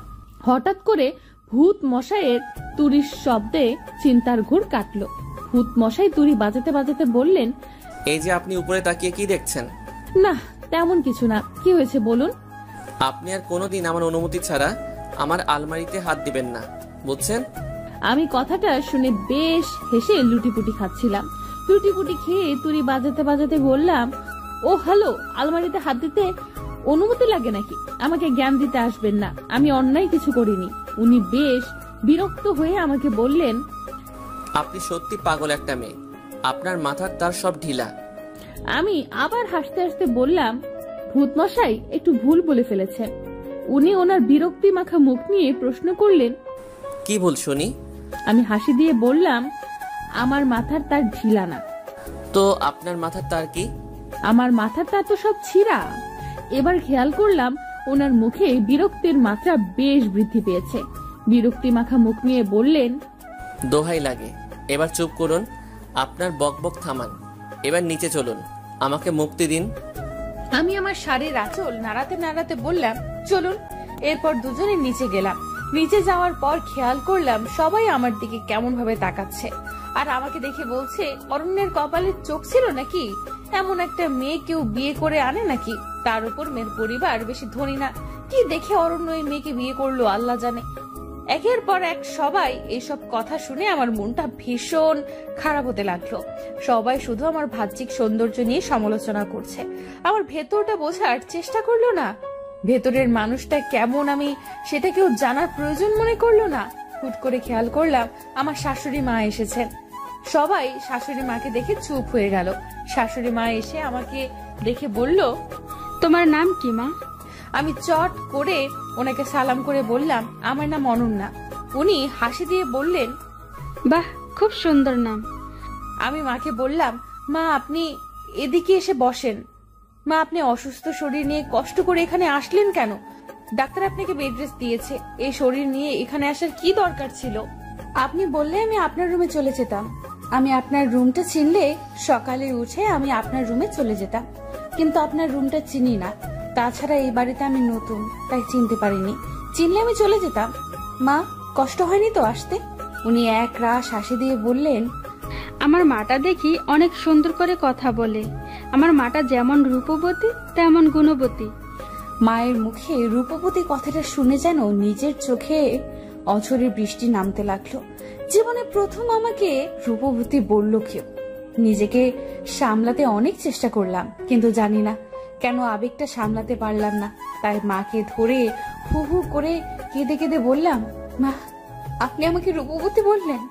হঠাৎ করে ভূত মশাইয়ের তুরির শব্দে চিন্তার ঘোর কাটলো। ভূত মশাই তুরি বাজাতে বাজাতে বললেন, এই যে আপনি উপরে তাকিয়ে কি দেখছেন? না তেমন কিছু না, কি হয়েছে বলুন। আপনি আর কোনোদিন আমার অনুমতি ছাড়া আমার আলমারিতে হাত দিবেন না, বুঝছেন? আমি কথাটা শুনে বেশ হেসে লুটিপুটি খাচ্ছিলাম। লুটিপুটি খেয়ে তুরি বাজাতে বাজাতে বললাম, ও হ্যালো, আলমারিতে হাত দিতে অনুমতি লাগে নাকি? আমাকে জ্ঞান দিতে আসবেন না, আমি অন্যায় কিছু করিনি। উনি বেশ বিরক্ত হয়ে আমাকে বললেন, আপনি সত্যি পাগল একটা মেয়ে, আপনার মাথার তার সব ঢিলা। আমি আবার হাসতে হাসতে বললাম, ভূতমশাই একটু ভুল বলে ফেলেছেন। উনি ওনার বিরক্তি মাখা মুখ নিয়ে প্রশ্ন করলেন, কি ভুল শুনি? আমি হাসি দিয়ে বললাম, আমার মাথার তার ঢিলা না। তো আপনার মাথার তার কি? আমার মাথার তার তো সব ছিঁড়া। এবার খেয়াল করলাম ওনার মুখে বিরক্তির মাত্রা বেশ বৃদ্ধি পেয়েছে। বিরক্তি মাখা মুখ নিয়ে বললেন, দোহাই লাগে, এবার চুপ করুন, আপনার বকবক থামান, এবার নিচে চলুন, আমাকে মুক্তি দিন। আমি আমার শাড়ির আঁচল নাড়াতে নাড়াতে বললাম, চলুন। এরপর দুজনে নিচে গেলাম। নিচে যাওয়ার পর খেয়াল করলাম সবাই আমার দিকে কেমন ভাবে তাকাচ্ছে, আর আমাকে দেখে বলছে, অরণ্যের কপালে চোখ ছিল নাকি? এমন একটা মেয়ে কেউ বিয়ে করে আনে নাকি? তার উপর মেয়ের পরিবার বেশি ধনী না। কি দেখে অরণ্য এই মেয়েকে বিয়ে করলো আল্লাহ জানে। একের পর এক সবাই এইসব কথা শুনে আমার মনটা ভীষণ খারাপ হতে লাগলো। সবাই শুধু আমার বাহ্যিক সৌন্দর্য নিয়ে সমালোচনা করছে, আমার ভেতরটা বোঝার চেষ্টা করলো না। ভেতরের মানুষটা কেমন আমি সেটা কেউ জানার প্রয়োজন মনে করলো না। হুট করে খেয়াল করলাম আমার শাশুড়ি মা এসেছেন। সবাই শাশুড়ি মাকে দেখে চুপ হয়ে গেল। শাশুড়ি মা এসে আমাকে দেখে বলল, তোমার নাম কি মা? আমি চট করে ওনাকে সালাম করে বললাম, আমার নাম অনন্যা। উনি হাসি দিয়ে বললেন, বাহ, খুব সুন্দর নাম। আমি মাকে বললাম, মা আপনি এদিকে এসে বসেন। মা, আপনি অসুস্থ শরীর নিয়ে কষ্ট করে এখানে আসলেন কেন? ডাক্তার আপনাকে বেড রেস্ট দিয়েছে, এই শরীর নিয়ে এখানে আসার কি দরকার ছিল? আপনি বললে আমি আপনার রুমে চলে যেতাম। আমি আপনার রুমটা চিনলে সকালে উঠে আমি আপনার রুমে চলে যেতাম, কিন্তু আপনার রুমটা চিনি না। তাছাড়া এই বাড়িতে আমি নতুন, তাই চিনতে পারিনি। চিনলে আমি চলে যেতাম। মা, কষ্ট হয়নি তো আসতে? উনি এক রাশ হাসি দিয়ে বললেন, আমার মাটা দেখি অনেক সুন্দর করে কথা বলে। আমার মাটা যেমন রূপবতী তেমন গুণবতী। মায়ের মুখে রূপবতী কথাটা শুনে যেন নিজের চোখে অঝরে বৃষ্টি নামতে লাগলো। জীবনে প্রথম আমাকে রূপবতী বলল কেউ। নিজেকে সামলাতে অনেক চেষ্টা করলাম, কিন্তু জানি না কেন আবেগটা সামলাতে পারলাম না। তাই মাকে ধরে হু হু করে কেঁদে কেঁদে বললাম, মা আপনি আমাকে রূপবতী বললেন?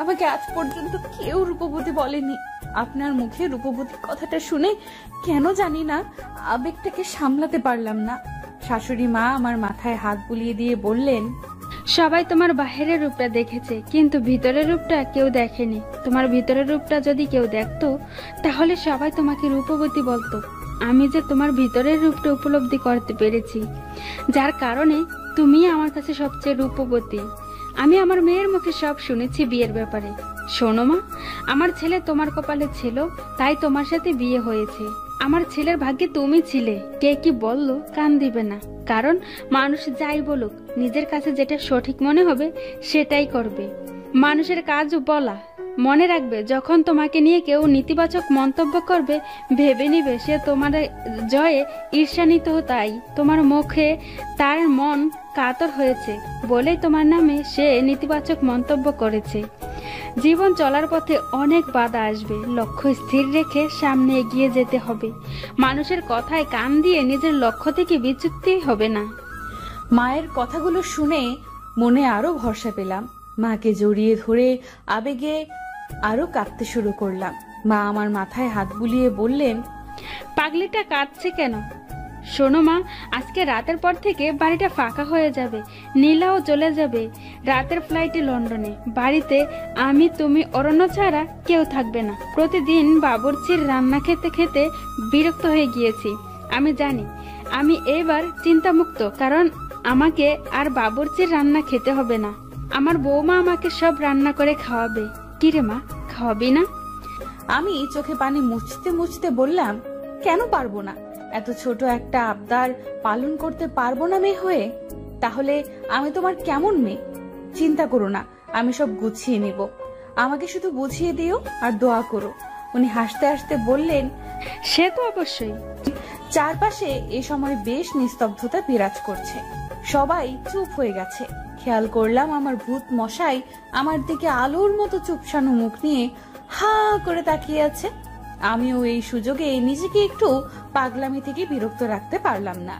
আমাকে আজ পর্যন্ত কেউ রূপবতী বলেনি। আপনার মুখে রূপবতী কথাটা শুনে কেন জানি না আবেগটাকে সামলাতে পারলাম না। শাশুড়ি মা আমার মাথায় হাত বুলিয়ে দিয়ে বললেন, সবাই তোমার বাহিরের রূপটা দেখেছে, কিন্তু ভিতরের রূপটা কেউ দেখেনি। তোমার ভিতরের রূপটা যদি কেউ দেখতো তাহলে সবাই তোমাকে রূপবতী বলতো। আমি যে তোমার ভিতরের রূপটা উপলব্ধি করতে পেরেছি, যার কারণে তুমি আমার কাছে সবচেয়ে রূপবতী। আমি আমার মেয়ের মুখে সব শুনেছি বিয়ের ব্যাপারে। শোনো মা, আমার ছেলে তোমার কপালে ছিল, তাই তোমার সাথে বিয়ে হয়েছে। আমার ছেলের ভাগ্যে তুমি ছিলে। কে কি বললো কান দিবে না, কারণ মানুষ যাই বলুক নিজের কাছে যেটা সঠিক মনে হবে সেটাই করবে। মানুষের কাজও বলা। মনে রাখবে, যখন তোমাকে নিয়ে কেউ নেতিবাচক মন্তব্য করবে ভেবে নিবে সে তোমার জয়ে ঈর্ষান্বিত। তাই তোমার মুখে তার মন কাতর হয়েছে বলেই তোমার নামে সে নেতিবাচক মন্তব্য করেছে। জীবন চলার পথে অনেক বাধা আসবে, লক্ষ্য স্থির রেখে সামনে এগিয়ে যেতে হবে। মানুষের কথায় কান দিয়ে নিজের লক্ষ্য থেকে বিচ্যুতি হবে না। মায়ের কথাগুলো শুনে মনে আরো ভরসা পেলাম। মাকে জড়িয়ে ধরে আবেগে আরো কাঁদতে শুরু করলাম। মা আমার মাথায় হাত বুলিয়ে বললেন, পাগলিটা কাঁদছে কেন? শোনো মা, আজকে রাতের পর থেকে বাড়িটা ফাঁকা হয়ে যাবে। নীলাও চলে যাবে রাতের ফ্লাইটে লন্ডনে। বাড়িতে আমি, তুমি, অরণ্য ছাড়া কেউ থাকবে না। প্রতিদিন বাবুর্চির রান্না খেতে খেতে বিরক্ত হয়ে গিয়েছি। আমি জানি আমি এবার চিন্তামুক্ত, কারণ আমাকে আর বাবুর্চির রান্না খেতে হবে না। আমার বৌমা আমাকে সব রান্না করে খাওয়াবে। কিরে মা, খাওয়াবি না? আমি চোখে পানি মুছতে মুছতে বললাম, কেন পারবো না? এত ছোট একটা আবদার পালন করতে পারবো না মেয়ে হয়ে? তাহলে আমি তোমার কেমন মেয়ে? চিন্তা করো না, আমি সব গুছিয়ে নিব। আমাকে শুধু বুঝিয়ে দিও আর দোয়া করো। উনি হাসতে হাসতে বললেন, সে তো অবশ্যই। চারপাশে এ সময় বেশ নিস্তব্ধতা বিরাজ করছে। সবাই চুপ হয়ে গেছে। খেয়াল করলাম আমার ভূত মশাই আমার দিকে আলোর মতো চুপসানো মুখ নিয়ে হা করে তাকিয়ে আছে। আমিও এই সুযোগে নিজেকে একটু পাগলামি থেকে বিরক্ত রাখতে পারলাম না।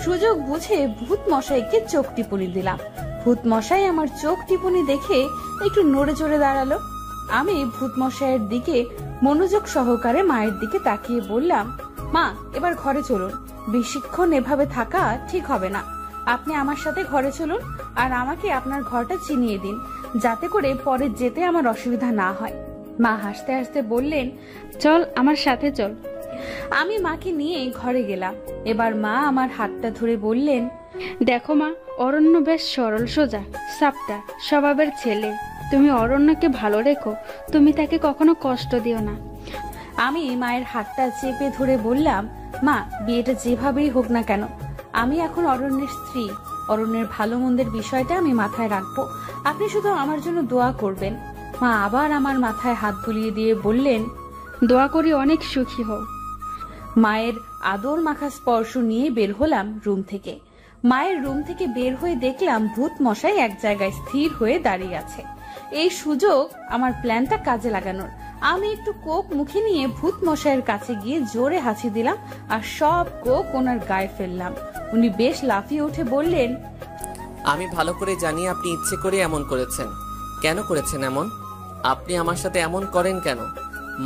সুযোগ বুঝে ভূত মশাইকে চোখ টিপুনি দিলাম। ভূত মশাই আমার চোখ টিপুনি দেখে একটু নড়ে চড়ে দাঁড়ালো। আমি ভূত মশাইয়ের দিকে মনোযোগ সহকারে মায়ের দিকে তাকিয়ে বললাম, মা এবার ঘরে চলুন। বেশিক্ষণ এভাবে থাকা ঠিক হবে না। আপনি আমার সাথে ঘরে চলুন আর আমাকে আপনার ঘরটা চিনিয়ে দিন, যাতে করে পরে যেতে আমার অসুবিধা না হয়। মা হাসতে হাসতে বললেন, চল আমার সাথে চল। আমি মাকে নিয়ে ঘরে গেলাম। এবার মা আমার হাতটা ধরে বললেন, দেখো মা, অরণ্য বেশ সরল সোজা সাপটা স্বভাবের ছেলে। তুমি অরণ্যকে ভালো রেখো, তুমি তাকে কখনো কষ্ট দিও না। আমি মায়ের হাতটা চেপে ধরে বললাম, মা বিয়েটা যেভাবেই হোক না কেন আমি এখন অরণ্যের স্ত্রী। অরণ্যের ভালো মন্দের বিষয়টা আমি মাথায় রাখবো। আপনি শুধু আমার জন্য দোয়া করবেন। মা আবার আমার মাথায় হাত বুলিয়ে দিয়ে বললেন, দোয়া করি অনেক সুখী হও। মায়ের আদর মাখা স্পর্শ নিয়ে বের হলাম রুম থেকে। মায়ের রুম থেকে বের হয়ে দেখলাম ভূত মশাই এক জায়গায় স্থির হয়ে দাঁড়িয়ে আছে। এই সুযোগ আমার প্ল্যানটা কাজে লাগানোর। আমি একটু কোক মুখে নিয়ে ভূত মশাইয়ের কাছে গিয়ে জোরে হাঁচি দিলাম আর সব কোক ওনার গায়ে ফেললাম। উনি বেশ লাফিয়ে উঠে বললেন, আমি ভালো করে জানি আপনি ইচ্ছে করে এমন করেছেন। কেন করেছেন এমন? আপনি আমার সাথে এমন করেন কেন?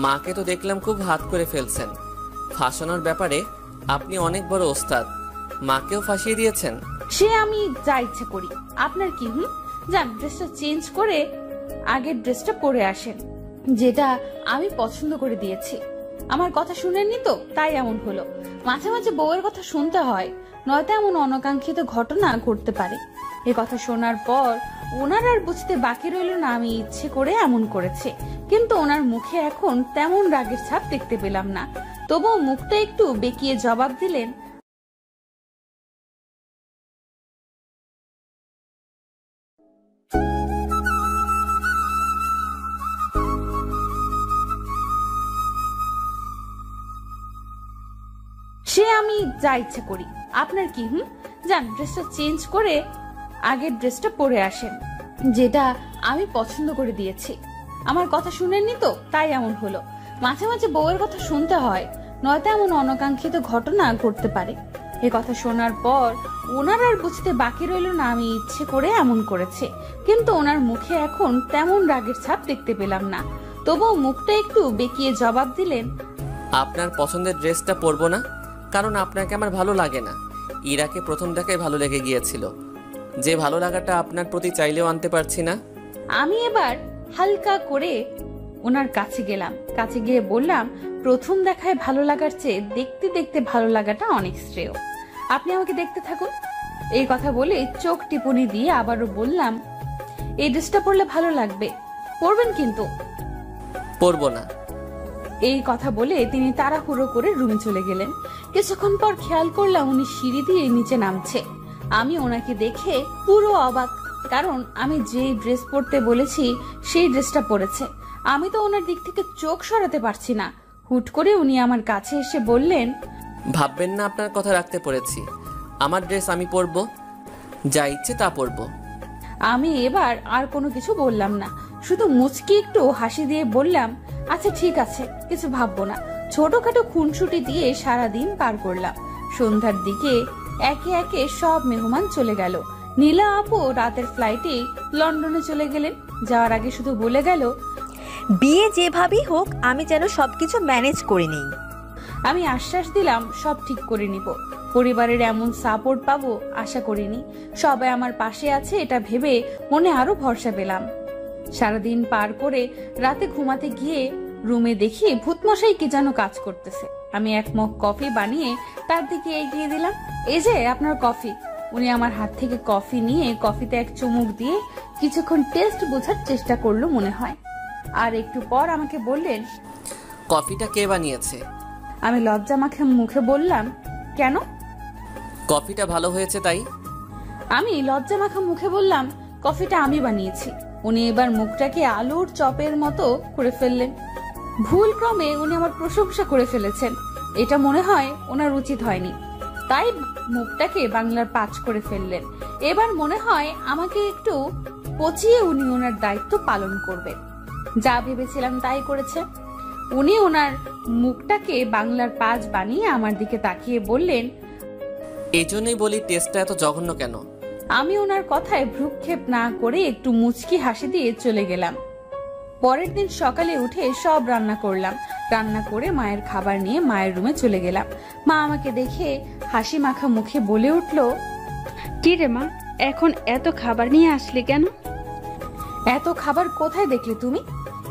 মাকে তো দেখলাম খুব হাত করে ফেলছেন। ফাঁসানোর ব্যাপারে আপনি অনেক বড় ওস্তাদ, মাকেও ফাঁসিয়ে দিয়েছেন। সে আমি যা ইচ্ছে করি, আপনার কি? যান, ড্রেসটা চেঞ্জ করে আগের ড্রেসটা পরে আসেন, যেটা আমি পছন্দ করে দিয়েছি। আমার কথা শুনেননি তো, তাই এমন হলো। মাঝে মাঝে বউয়ের কথা শুনতে হয়, নয়তো এমন অনাকাঙ্ক্ষিত ঘটনা ঘটতে পারে। এ কথা শোনার পর ওনার আর বুঝতে বাকি রইল না আমি ইচ্ছে করে এমন করেছে, কিন্তু ওনার মুখে এখন তেমন রাগের ছাপ দেখতে পেলাম না। তবুও মুখটা একটু বেঁকিয়ে জবাব দিলেন, সে আমি যা ইচ্ছে করি, আপনার কি? যান, ড্রেসটা চেঞ্জ করে আগের ড্রেসটা পরে আসেন, যেটা আমি পছন্দ করে দিয়েছি। আমার কথা শুনেননি তো, তাই এমন হলো। মাঝে মাঝে বউয়ের কথা শুনতে হয়, নয়তো এমন অনাকাঙ্ক্ষিত ঘটনা ঘটতে পারে। এ কথা শোনার পর ওনার আর বুঝতে বাকি রইল না আমি ইচ্ছে করে এমন করেছে, কিন্তু ওনার মুখে এখন তেমন রাগের ছাপ দেখতে পেলাম না। তবুও মুখটা একটু বেঁকিয়ে জবাব দিলেন, আপনার পছন্দের ড্রেসটা পরবো না, কারণ আপনাকে আমার ভালো লাগে না। ইরাকে প্রথম দেখায় ভালো লেগে গিয়েছিল, যে ভালো লাগাটা আপনার প্রতি চাইলেও আনতে পারছি না। আমি এবার হালকা করে ওনার কাছে গেলাম, কাছে গিয়ে বললাম, প্রথম দেখায় ভালো লাগার চেয়ে দেখতে দেখতে ভালো লাগাটা অনেক শ্রেয়। আপনি আমাকে দেখতে থাকুন। এই কথা বলে চোখ টিপুনি দিয়ে আবারও বললাম, এই ড্রেসটা পরলে ভালো লাগবে, পরবেন কিন্তু? পরবো না। এই কথা বলে তিনি তাড়াহুড়ো করে রুমে চলে গেলেন। কিছুক্ষণ পর খেয়াল করলাম উনি সিঁড়ি দিয়ে নিচে নামছে। আমি ওনাকে দেখে পুরো অবাক, কারণ আমি যে ড্রেস পরতে বলেছি সেই ড্রেসটা পরেছে। আমি তো ওনার দিক থেকে চোখ সরাতে পারছি না। হুট করে উনি আমার কাছে এসে বললেন, ভাববেন না আপনার কথা রাখতে পড়েছি, আমার ড্রেস আমি পরবো, যা ইচ্ছে তা পরবো। আমি এবার আর কোনো কিছু বললাম না, শুধু মুচকি একটু হাসি দিয়ে বললাম, আচ্ছা ঠিক আছে, কিছু ভাববো না। ছোটখাটো খুনসুটি দিয়ে সারাদিন পার করলাম। সন্ধ্যার দিকে একে একে সব মেহমান চলে গেল। নীলা আপু রাতের ফ্লাইটে লন্ডনে চলে গেলেন। যাওয়ার আগে শুধু বলে গেল, বিয়ে যেভাবেই হোক আমি যেন সবকিছু ম্যানেজ করে নিই। আমি আশ্বাস দিলাম সব ঠিক করে নিব। পরিবারের এমন সাপোর্ট পাবো আশা করিনি। সবাই আমার পাশে আছে এটা ভেবে মনে আরো ভরসা পেলাম। সারাদিন পার করে রাতে ঘুমাতে গিয়ে রুমে দেখি ভূতমশাই কি যেন কাজ করতেছে। আমি এক মগ কফি বানিয়ে তার দিকে এগিয়ে দিলাম, এই যে আপনার কফি। উনি আমার হাত থেকে কফি নিয়ে কফিতে এক চুমুক দিয়ে কিছুক্ষণ টেস্ট বোঝার চেষ্টা করলো মনে হয়, আর একটু পর আমাকে বললেন, কফিটা কে বানিয়েছে? আমি লজ্জা মাখে মুখে বললাম, কেন? কফিটা ভালো হয়েছে তাই। আমি লজ্জা মাখা মুখে বললাম, কফিটা আমি বানিয়েছি। উনি এবার মুখটাকে আলুর চপের মতো করে ফেললেন। ভুল ক্রমে উনি আমার প্রশংসা করে ফেলেছেন, এটা মনে হয় ওনার উচিত হয়নি, তাই মুখটাকে বাংলার পাঁচ করে ফেললেন। এবার মনে হয় আমাকে একটু পচিয়ে উনি ওনার দায়িত্ব পালন করবেন। যা ভেবেছিলাম তাই করেছে। উনি ওনার মুখটাকে বাংলার পাঁচ বানিয়ে আমার দিকে তাকিয়ে বললেন, এই জন্যই বলি টেস্টটা এত জঘন্য কেন। আমি ওনার কথায় ভ্রুক্ষেপ না করে একটু মুচকি হাসি দিয়ে চলে গেলাম। পরের দিন সকালে উঠে সব রান্না করলাম। রান্না করে মায়ের খাবার নিয়ে মায়ের রুমে চলে গেলাম। মা আমাকে দেখে হাসি মাখা মুখে বলে উঠল, কি রে মা, এখন এত খাবার নিয়ে আসলি কেন? এত খাবার কোথায় দেখলে তুমি?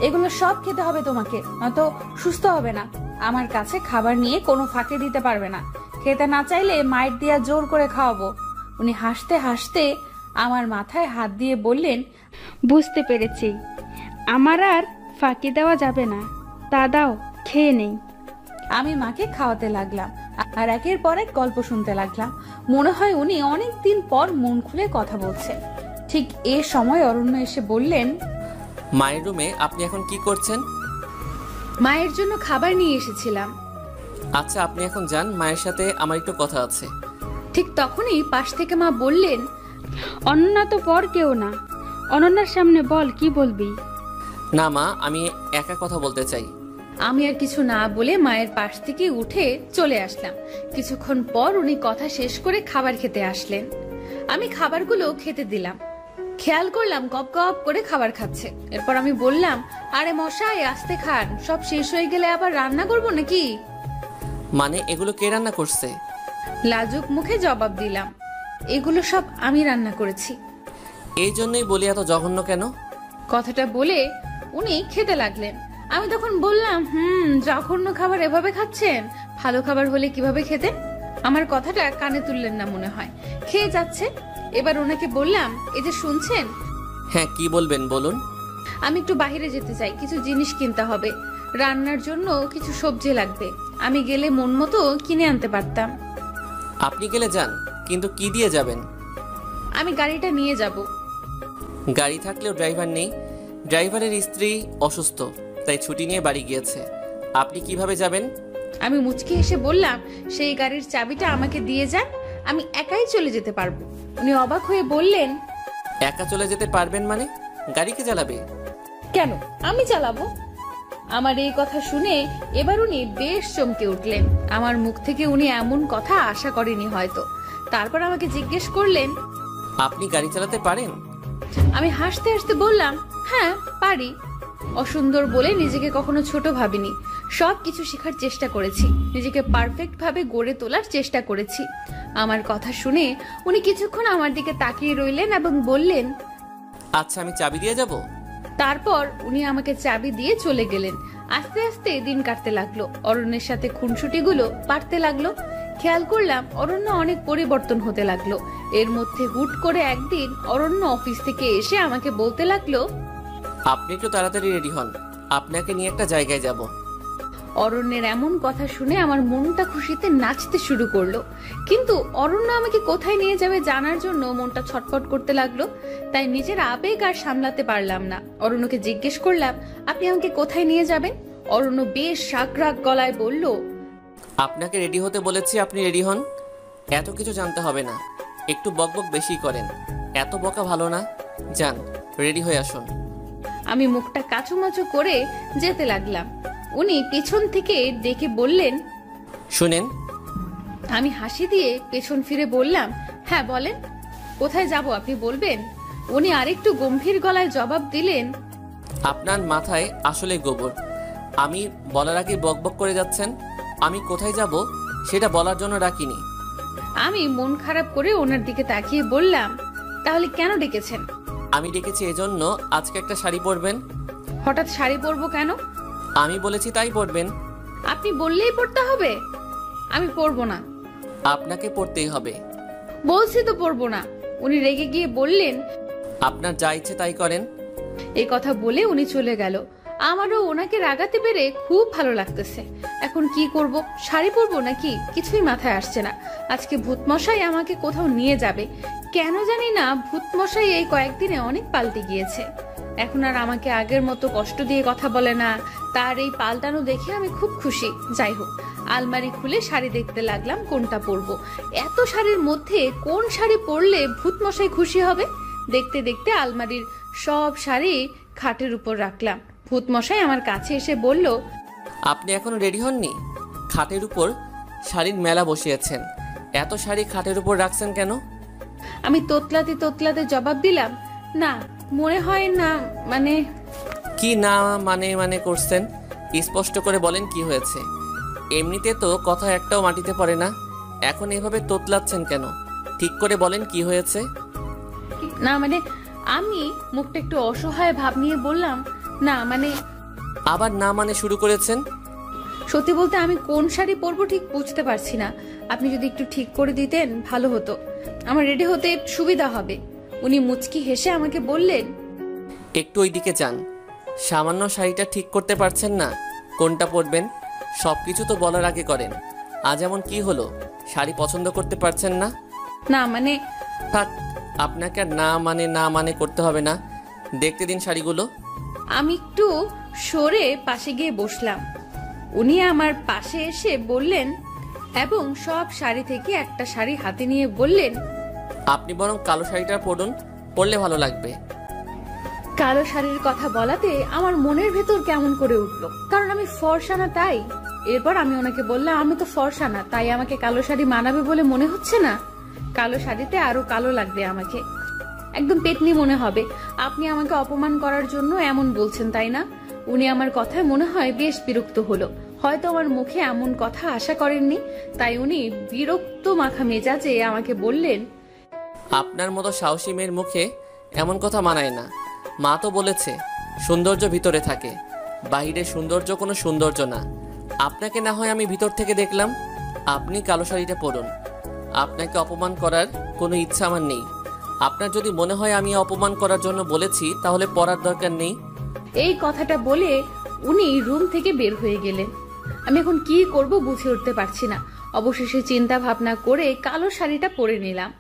এগুলো সব খেতে হবে তোমাকে, নয়তো সুস্থ হবে না। আমার কাছে খাবার নিয়ে কোনো ফাঁকে দিতে পারবে না। খেতে না চাইলে মায়ের দিয়া জোর করে খাওয়াবো। উনি হাসতে হাসতে আমার মাথায় হাত দিয়ে বললেন, বুঝতে পেরেছি, আমার আর ফাঁকি দেওয়া যাবে না, তা দাও খেয়ে নেই। আমি মাকে খাওয়াতে লাগলাম আর একের পর এক গল্প শুনতে লাগলাম। মনে হয় উনি অনেক দিন পর মন খুলে কথা বলছে। ঠিক এ সময় অরণ্য এসে বললেন, মায়ের রুমে আপনি এখন কি করছেন? মায়ের জন্য খাবার নিয়ে এসেছিলাম। আচ্ছা আপনি এখন যান, মায়ের সাথে আমার একটু কথা আছে। ঠিক তখনই পাশ থেকে মা বললেন, অনন্যা তো পর কেউ না, অনন্যার সামনে বল কি বলবি। না মা, আমি একা কথা বলতে চাই। আমি আর কিছু না বলে মায়ের পাশ থেকে উঠে চলে আসলাম। কিছুক্ষণ পর উনি কথা শেষ করে খাবার খেতে আসলেন। আমি খাবারগুলো খেতে দিলাম। খেয়াল করলাম গপ গপ করে খাবার খাচ্ছে। এরপর আমি বললাম, আরে মশাই আস্তে খান, সব শেষ হয়ে গেলে আবার রান্না করবো নাকি? মানে এগুলো কে রান্না করছে? লাজুক মুখে জবাব দিলাম, এগুলো সব আমি রান্না করেছি। এই জন্যই বলি এত জঘন্য কেন? কথাটা বলে উনি খেতে লাগলেন। আমি তখন বললাম, জঘন্য খাবার এভাবে খাচ্ছেন, ভালো খাবার হলে কিভাবে খেতেন? আমার কথাটা কানে তুললেন না মনে হয়, খেয়ে যাচ্ছে। এবার ওনাকে বললাম, এই যে শুনছেন? হ্যাঁ, কি বলবেন বলুন। আমি একটু বাইরে যেতে চাই, কিছু জিনিস কিনতে হবে, রান্নার জন্য কিছু সবজি লাগবে। আমি গেলে মন মতো কিনে আনতে পারতাম। আপনি গেলে যান, কিন্তু কি দিয়ে যাবেন? আমি গাড়িটা নিয়ে যাব। গাড়ি থাকলেও ড্রাইভার নেই। ড্রাইভারের স্ত্রী অসুস্থ, তাই ছুটি নিয়ে বাড়ি গিয়েছে। আপনি কিভাবে যাবেন? আমি মুচকি হেসে বললাম, সেই গাড়ির চাবিটা আমাকে দিয়ে যান, আমি একাই চলে যেতে পারবো। উনি অবাক হয়ে বললেন, একা চলে যেতে পারবেন মানে? গাড়ি কে চালাবে? কেন, আমি চালাবো। আমার এই কথা শুনে এবার উনি বেশ চমকে উঠলেন। আমার মুখ থেকে উনি এমন কথা আশা করেনি হয়তো। তারপর আমাকে জিজ্ঞেস করলেন, আপনি গাড়ি চালাতে পারেন? আমি হাসতে হাসতে বললাম, হ্যাঁ পারি। অসুন্দর বলে নিজেকে কখনো ছোট ভাবিনি। সব কিছু শেখার চেষ্টা করেছি, নিজেকে পারফেক্ট ভাবে গড়ে তোলার চেষ্টা করেছি। আমার কথা শুনে উনি কিছুক্ষণ আমার দিকে তাকিয়ে রইলেন এবং বললেন, আচ্ছা, আমি চাবি দিয়ে যাব। তারপর উনি আমাকে চাবি দিয়ে চলে গেলেন। আস্তে আস্তে দিন কাটতে লাগলো, অরণ্যের সাথে খুনসুটিগুলো বাড়তে লাগলো। খেয়াল করলাম অরণ্য অনেক পরিবর্তন হতে লাগলো। এর মধ্যে হুট করে একদিন অরণ্য অফিস থেকে এসে আমাকে বলতে লাগলো, আপনি একটু তাড়াতাড়ি রেডি হন, আপনাকে নিয়ে একটা জায়গায় যাব। অরণ্যের এমন কথা শুনে আমার মনটা খুশিতে নাচতে শুরু করলো। কিন্তু অরণ্য আমাকে কোথায় নিয়ে যাবে জানার জন্য মনটা ছটফট করতে লাগলো। তাই নিজের আবেগ আর সামলাতে পারলাম না। অরণ্যকে জিজ্ঞেস করলাম, আপনি আমাকে কোথায় নিয়ে যাবেন? অরণ্য বেশ রাগ গলায় বলল, আপনাকে রেডি হতে বলেছি, আপনি রেডি হন। এত কিছু জানতে হবে না, একটু বকবক বেশি করেন, এত বকা ভালো না। যান, রেডি হয়ে আসুন। আমি মুখটা কাচুমাচু করে যেতে লাগলাম। উনি পেছন থেকে ডেকে বললেন, শুনেন। আমি হাসি দিয়ে পেছন ফিরে বললাম, হ্যাঁ বলেন, কোথায় যাব আপনি বলবেন? উনি আরেকটু গম্ভীর গলায় জবাব দিলেন, আপনার মাথায় আসলে গোবর। আমি বলার আগে বকবক করে যাচ্ছেন। আমি কোথায় যাব সেটা বলার জন্য ডাকিনি। আমি মন খারাপ করে ওনার দিকে তাকিয়ে বললাম, তাহলে কেন ডেকেছেন? আমি ডেকেছি এজন্য আজকে একটা শাড়ি পরবেন। হঠাৎ শাড়ি পরবো কেন? আমি বলেছি তাই পরবেন। আপনি বললেই পরতে হবে? আমি পরবো না। আপনাকে পরতেই হবে। বলছি তো পরবো না। উনি রেগে গিয়ে বললেন, আপনার যা ইচ্ছে তাই করেন। এই কথা বলে উনি চলে গেল। আমারও ওনাকে রাগাতে পেরে খুব ভালো লাগতেছে। এখন কি করব, শাড়ি পরবো নাকি কিছুই মাথায় আসছে না। আজকে ভূতমশাই আমাকে কোথাও নিয়ে যাবে, কেন জানি না। ভূতমশাই এই কয়েকদিনে অনেক পাল্টে গিয়েছে। এখন আর আমাকে আগের মতো কষ্ট দিয়ে কথা বলে না। তার এই পাল্টানো দেখে আমি খুব খুশি। যাই হোক, আলমারি খুলে শাড়ি দেখতে লাগলাম কোনটা পরবো। এত শাড়ির মধ্যে কোন শাড়ি পরলে ভূতমশাই খুশি হবে? দেখতে দেখতে আলমারির সব শাড়ি খাটের উপর রাখলাম। ভূতমশাই আমার কাছে এসে বলল, আপনি এখনো রেডি হননি? খাটের উপর শাড়ির মেলা বসিয়েছেন, এত শাড়ি খাটের উপর রাখছেন কেন? আমি তোতলাতে জবাব দিলাম, না মনে হয় না, মানে। কি না মানে করছেন? স্পষ্ট করে বলেন কি হয়েছে। এমনিতে তো কথা একটাও মাটিতে পড়ে না, এখন এভাবে তোতলাচ্ছেন কেন? ঠিক করে বলেন কি হয়েছে। না মানে, আমি মুখটা একটু অসহায় ভাব নিয়ে বললাম, না মানে। আবার না মানে শুরু করেছেন। সত্যি বলতে আমি কোন শাড়ি পরবো ঠিক বুঝতে পারছি না। আপনি যদি একটু ঠিক করে দিতেন ভালো হতো, আমার রেডি হতে সুবিধা হবে। উনি মুচকি হেসে আমাকে বললেন, একটু ওইদিকে যান। সামান্য শাড়িটা ঠিক করতে পারছেন না কোনটা পরবেন? সবকিছু তো বলার আগে করেন। আজ এমন কি হলো, শাড়ি পছন্দ করতে পারছেন না? না মানে। থাক, আপনাকে আর না মানে করতে হবে না। দেখতে দিন শাড়িগুলো। আমি একটু সরে পাশে গিয়ে বসলাম। উনি আমার পাশে এসে বললেন এবং সব শাড়ি থেকে একটা শাড়ি হাতে নিয়ে বললেন, আপনি বরং কালো শাড়িটা পরুন, পরলে ভালো লাগবে। কালো শাড়ির কথা বলাতে আমার মনের ভেতর কেমন করে উঠলো, কারণ আমি ফর্সা না তাই। এরপর আমি ওনাকে বললাম, আমি তো ফর্সা না, তাই আমাকে কালো শাড়ি মানাবে বলে মনে হচ্ছে না। কালো শাড়িতে আরো কালো লাগবে আমাকে, একদম পেতনি মনে হবে। আপনি আমাকে অপমান করার জন্য এমন বলছেন তাই না? উনি আমার কথায় মনে হয় বেশ বিরক্ত হলো। হয়তো আমার মুখে এমন কথা আশা করেননি, তাই উনি বিরক্ত মাখা মেজাজে আমাকে বললেন, আপনার মতো সাহসী মেয়ের মুখে এমন কথা মানায় না। মা তো বলেছে সৌন্দর্য ভিতরে থাকে, বাহিরের সৌন্দর্য কোনো সৌন্দর্য না। আপনাকে না হয় আমি ভিতর থেকে দেখলাম, আপনি কালো শাড়িটা পরুন। আপনাকে অপমান করার কোনো ইচ্ছা আমার নেই। আপনার যদি মনে হয় আমি অপমান করার জন্য বলেছি, তাহলে পরার দরকার নেই। এই কথাটা বলে উনি রুম থেকে বের হয়ে গেলেন। আমি এখন কি করব বুঝে উঠতে পারছি না। অবশেষে চিন্তা ভাবনা করে কালো শাড়িটা পরে নিলাম।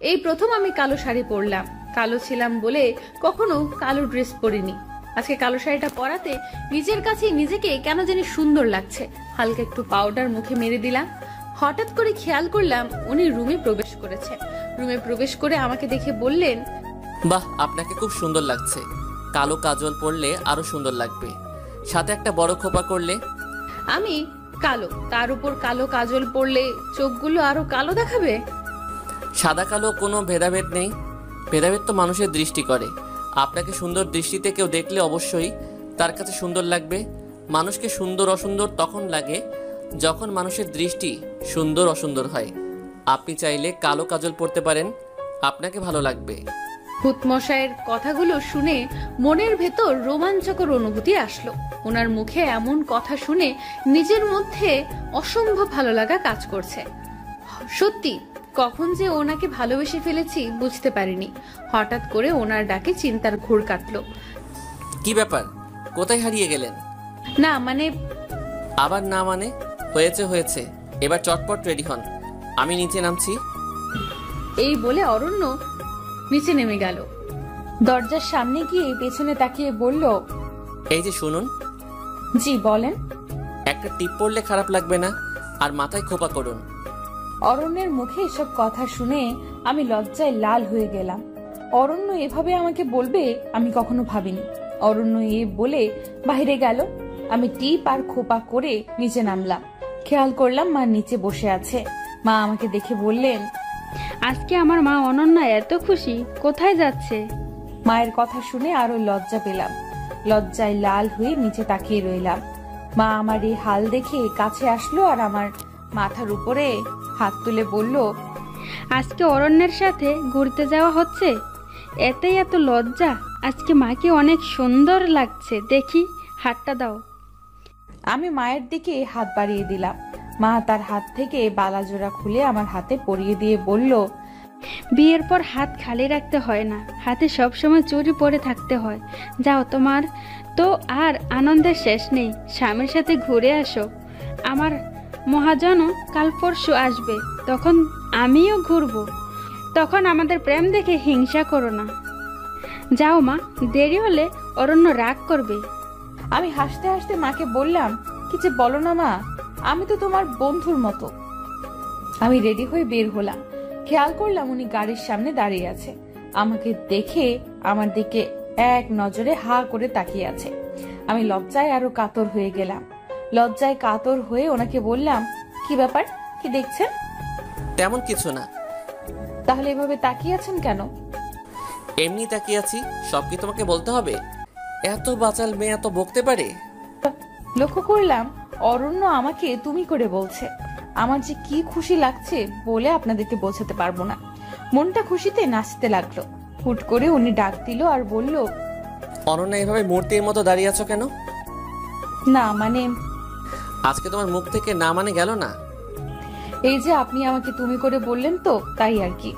এই প্রথম আমি কালো শাড়ি পরলাম। কালো ছিলাম বলে কখনো কালো ড্রেস পরিনি। আজকে কালো শাড়িটা পরাতে নিজের কাছে নিজেকে কেন জানি সুন্দর লাগছে। হালকা একটু পাউডার মুখে মেরে দিলাম। হঠাৎ করে খেয়াল করলাম উনি রুমে প্রবেশ করেছে। রুমে প্রবেশ করে আমাকে দেখে বললেন, বাহ, আপনাকে খুব সুন্দর লাগছে। কালো কাজল পরলে আরো সুন্দর লাগবে, সাথে একটা বড় খোপা করলে। আমি কালো, তার উপর কালো কাজল পরলে চোখগুলো আরো কালো দেখাবে। সাদা কালো কোনো ভেদাভেদ নেই, ভেদাভেদ তো মানুষের দৃষ্টি করে। আপনাকে সুন্দর দৃষ্টিতে কেউ দেখলে অবশ্যই তার কাছে সুন্দর লাগবে। মানুষকে সুন্দর অসুন্দর তখন লাগে যখন মানুষের দৃষ্টি সুন্দর অসুন্দর হয়। আপনি চাইলে কালো কাজল পরতে পারেন, আপনাকে ভালো লাগবে। ভূতমশাইয়ের কথাগুলো শুনে মনের ভেতর রোমাঞ্চকর অনুভূতি আসলো। ওনার মুখে এমন কথা শুনে নিজের মধ্যে অসম্ভব ভালো লাগা কাজ করছে। সত্যি কখন যে ওনাকে ভালোবেসে ফেলেছি বুঝতে পারিনি। হঠাৎ করে ওনার ডাকে চিন্তার ঘোর কাটলো। কি ব্যাপার, কোথায় হারিয়ে গেলেন? না মানে, আবার না মানে? হয়েছে, এবার চটপট রেডি হন, আমি নিচে নামছি। এই বলে অরণ্য নিচে নেমে গেল। দরজার সামনে গিয়ে পেছনে তাকিয়ে বলল, এই যে শুনুন। জি বলেন। একটা টিপ পরলে খারাপ লাগবে না, আর মাথায় খোপা করুন। অরণ্যের মুখে এসব কথা শুনে আমি লজ্জায় লাল হয়ে গেলাম। অরণ্য এভাবে আমাকে বলবে আমি কখনো ভাবিনি। অরণ্য এ বলে বাইরে গেল। আমি টিপ আর খোপা করে নিচে নামলাম। খেয়াল করলাম মা নিচে বসে আছে। মা আমাকে দেখে বললেন, আজকে আমার মা অনন্যা এত খুশি, কোথায় যাচ্ছে? মায়ের কথা শুনে আরো লজ্জা পেলাম। লজ্জায় লাল হয়ে নিচে তাকিয়ে রইলাম। মা আমার এই হাল দেখে কাছে আসলো আর আমার মাথার উপরে হাত তুলে বলল, আজকে অরণ্যের সাথে ঘুরতে যাওয়া হচ্ছে, এতেই এত লজ্জা? আজকে মাকে অনেক সুন্দর লাগছে, দেখি হাতটা দাও। আমি মায়ের দিকে হাত বাড়িয়ে দিলাম। মা তার হাত থেকে বালাজোড়া খুলে আমার হাতে পরিয়ে দিয়ে বলল, বিয়ের পর হাত খালি রাখতে হয় না, হাতে সবসময় চুড়ি পরে থাকতে হয়। যাও, তোমার তো আর আনন্দের শেষ নেই, স্বামীর সাথে ঘুরে আসো। আমার মহাজনও কাল পরশু আসবে, তখন আমিও ঘুরবো। তখন আমাদের প্রেম দেখে হিংসা করো না। যাও মা, দেরি হলে অরণ্য রাগ করবে। আমি হাসতে হাসতে মাকে বললাম, কি যে বলো না মা, আমি তো তোমার বন্ধুর মতো। আমি রেডি হয়ে বের হলাম। খেয়াল করলাম উনি গাড়ির সামনে দাঁড়িয়ে আছে। আমাকে দেখে আমার দিকে এক নজরে হা করে তাকিয়ে আছে। আমি লজ্জায় আরো কাতর হয়ে গেলাম। লজ্জায় কাতর হয়ে ওনাকে বললাম, কি ব্যাপার, কি দেখছেন? তেমন কিছু না। তাহলে এভাবে তাকিয়ে আছেন কেন? এমনি তাকিয়ে আছি, সব কি তোমাকে বলতে হবে? এত বাচাল মেয়ে এত বকতে পারে? লক্ষ্য করলাম অরণ্য আমাকে তুমি করে বলছে। আমার যে কি খুশি লাগছে বলে আপনাদেরকে বোঝাতে পারবো না। মনটা খুশিতে নাচতে লাগলো। হুট করে উনি ডাক দিল আর বলল, অনন্যা, এভাবে মূর্তির মতো দাঁড়িয়ে আছো কেন? না মানে, আজকে তোমার মুখ থেকে না মানে গেল না। এই যে আপনি আমাকে তুমি করে বললেন তো, তাই আর কি।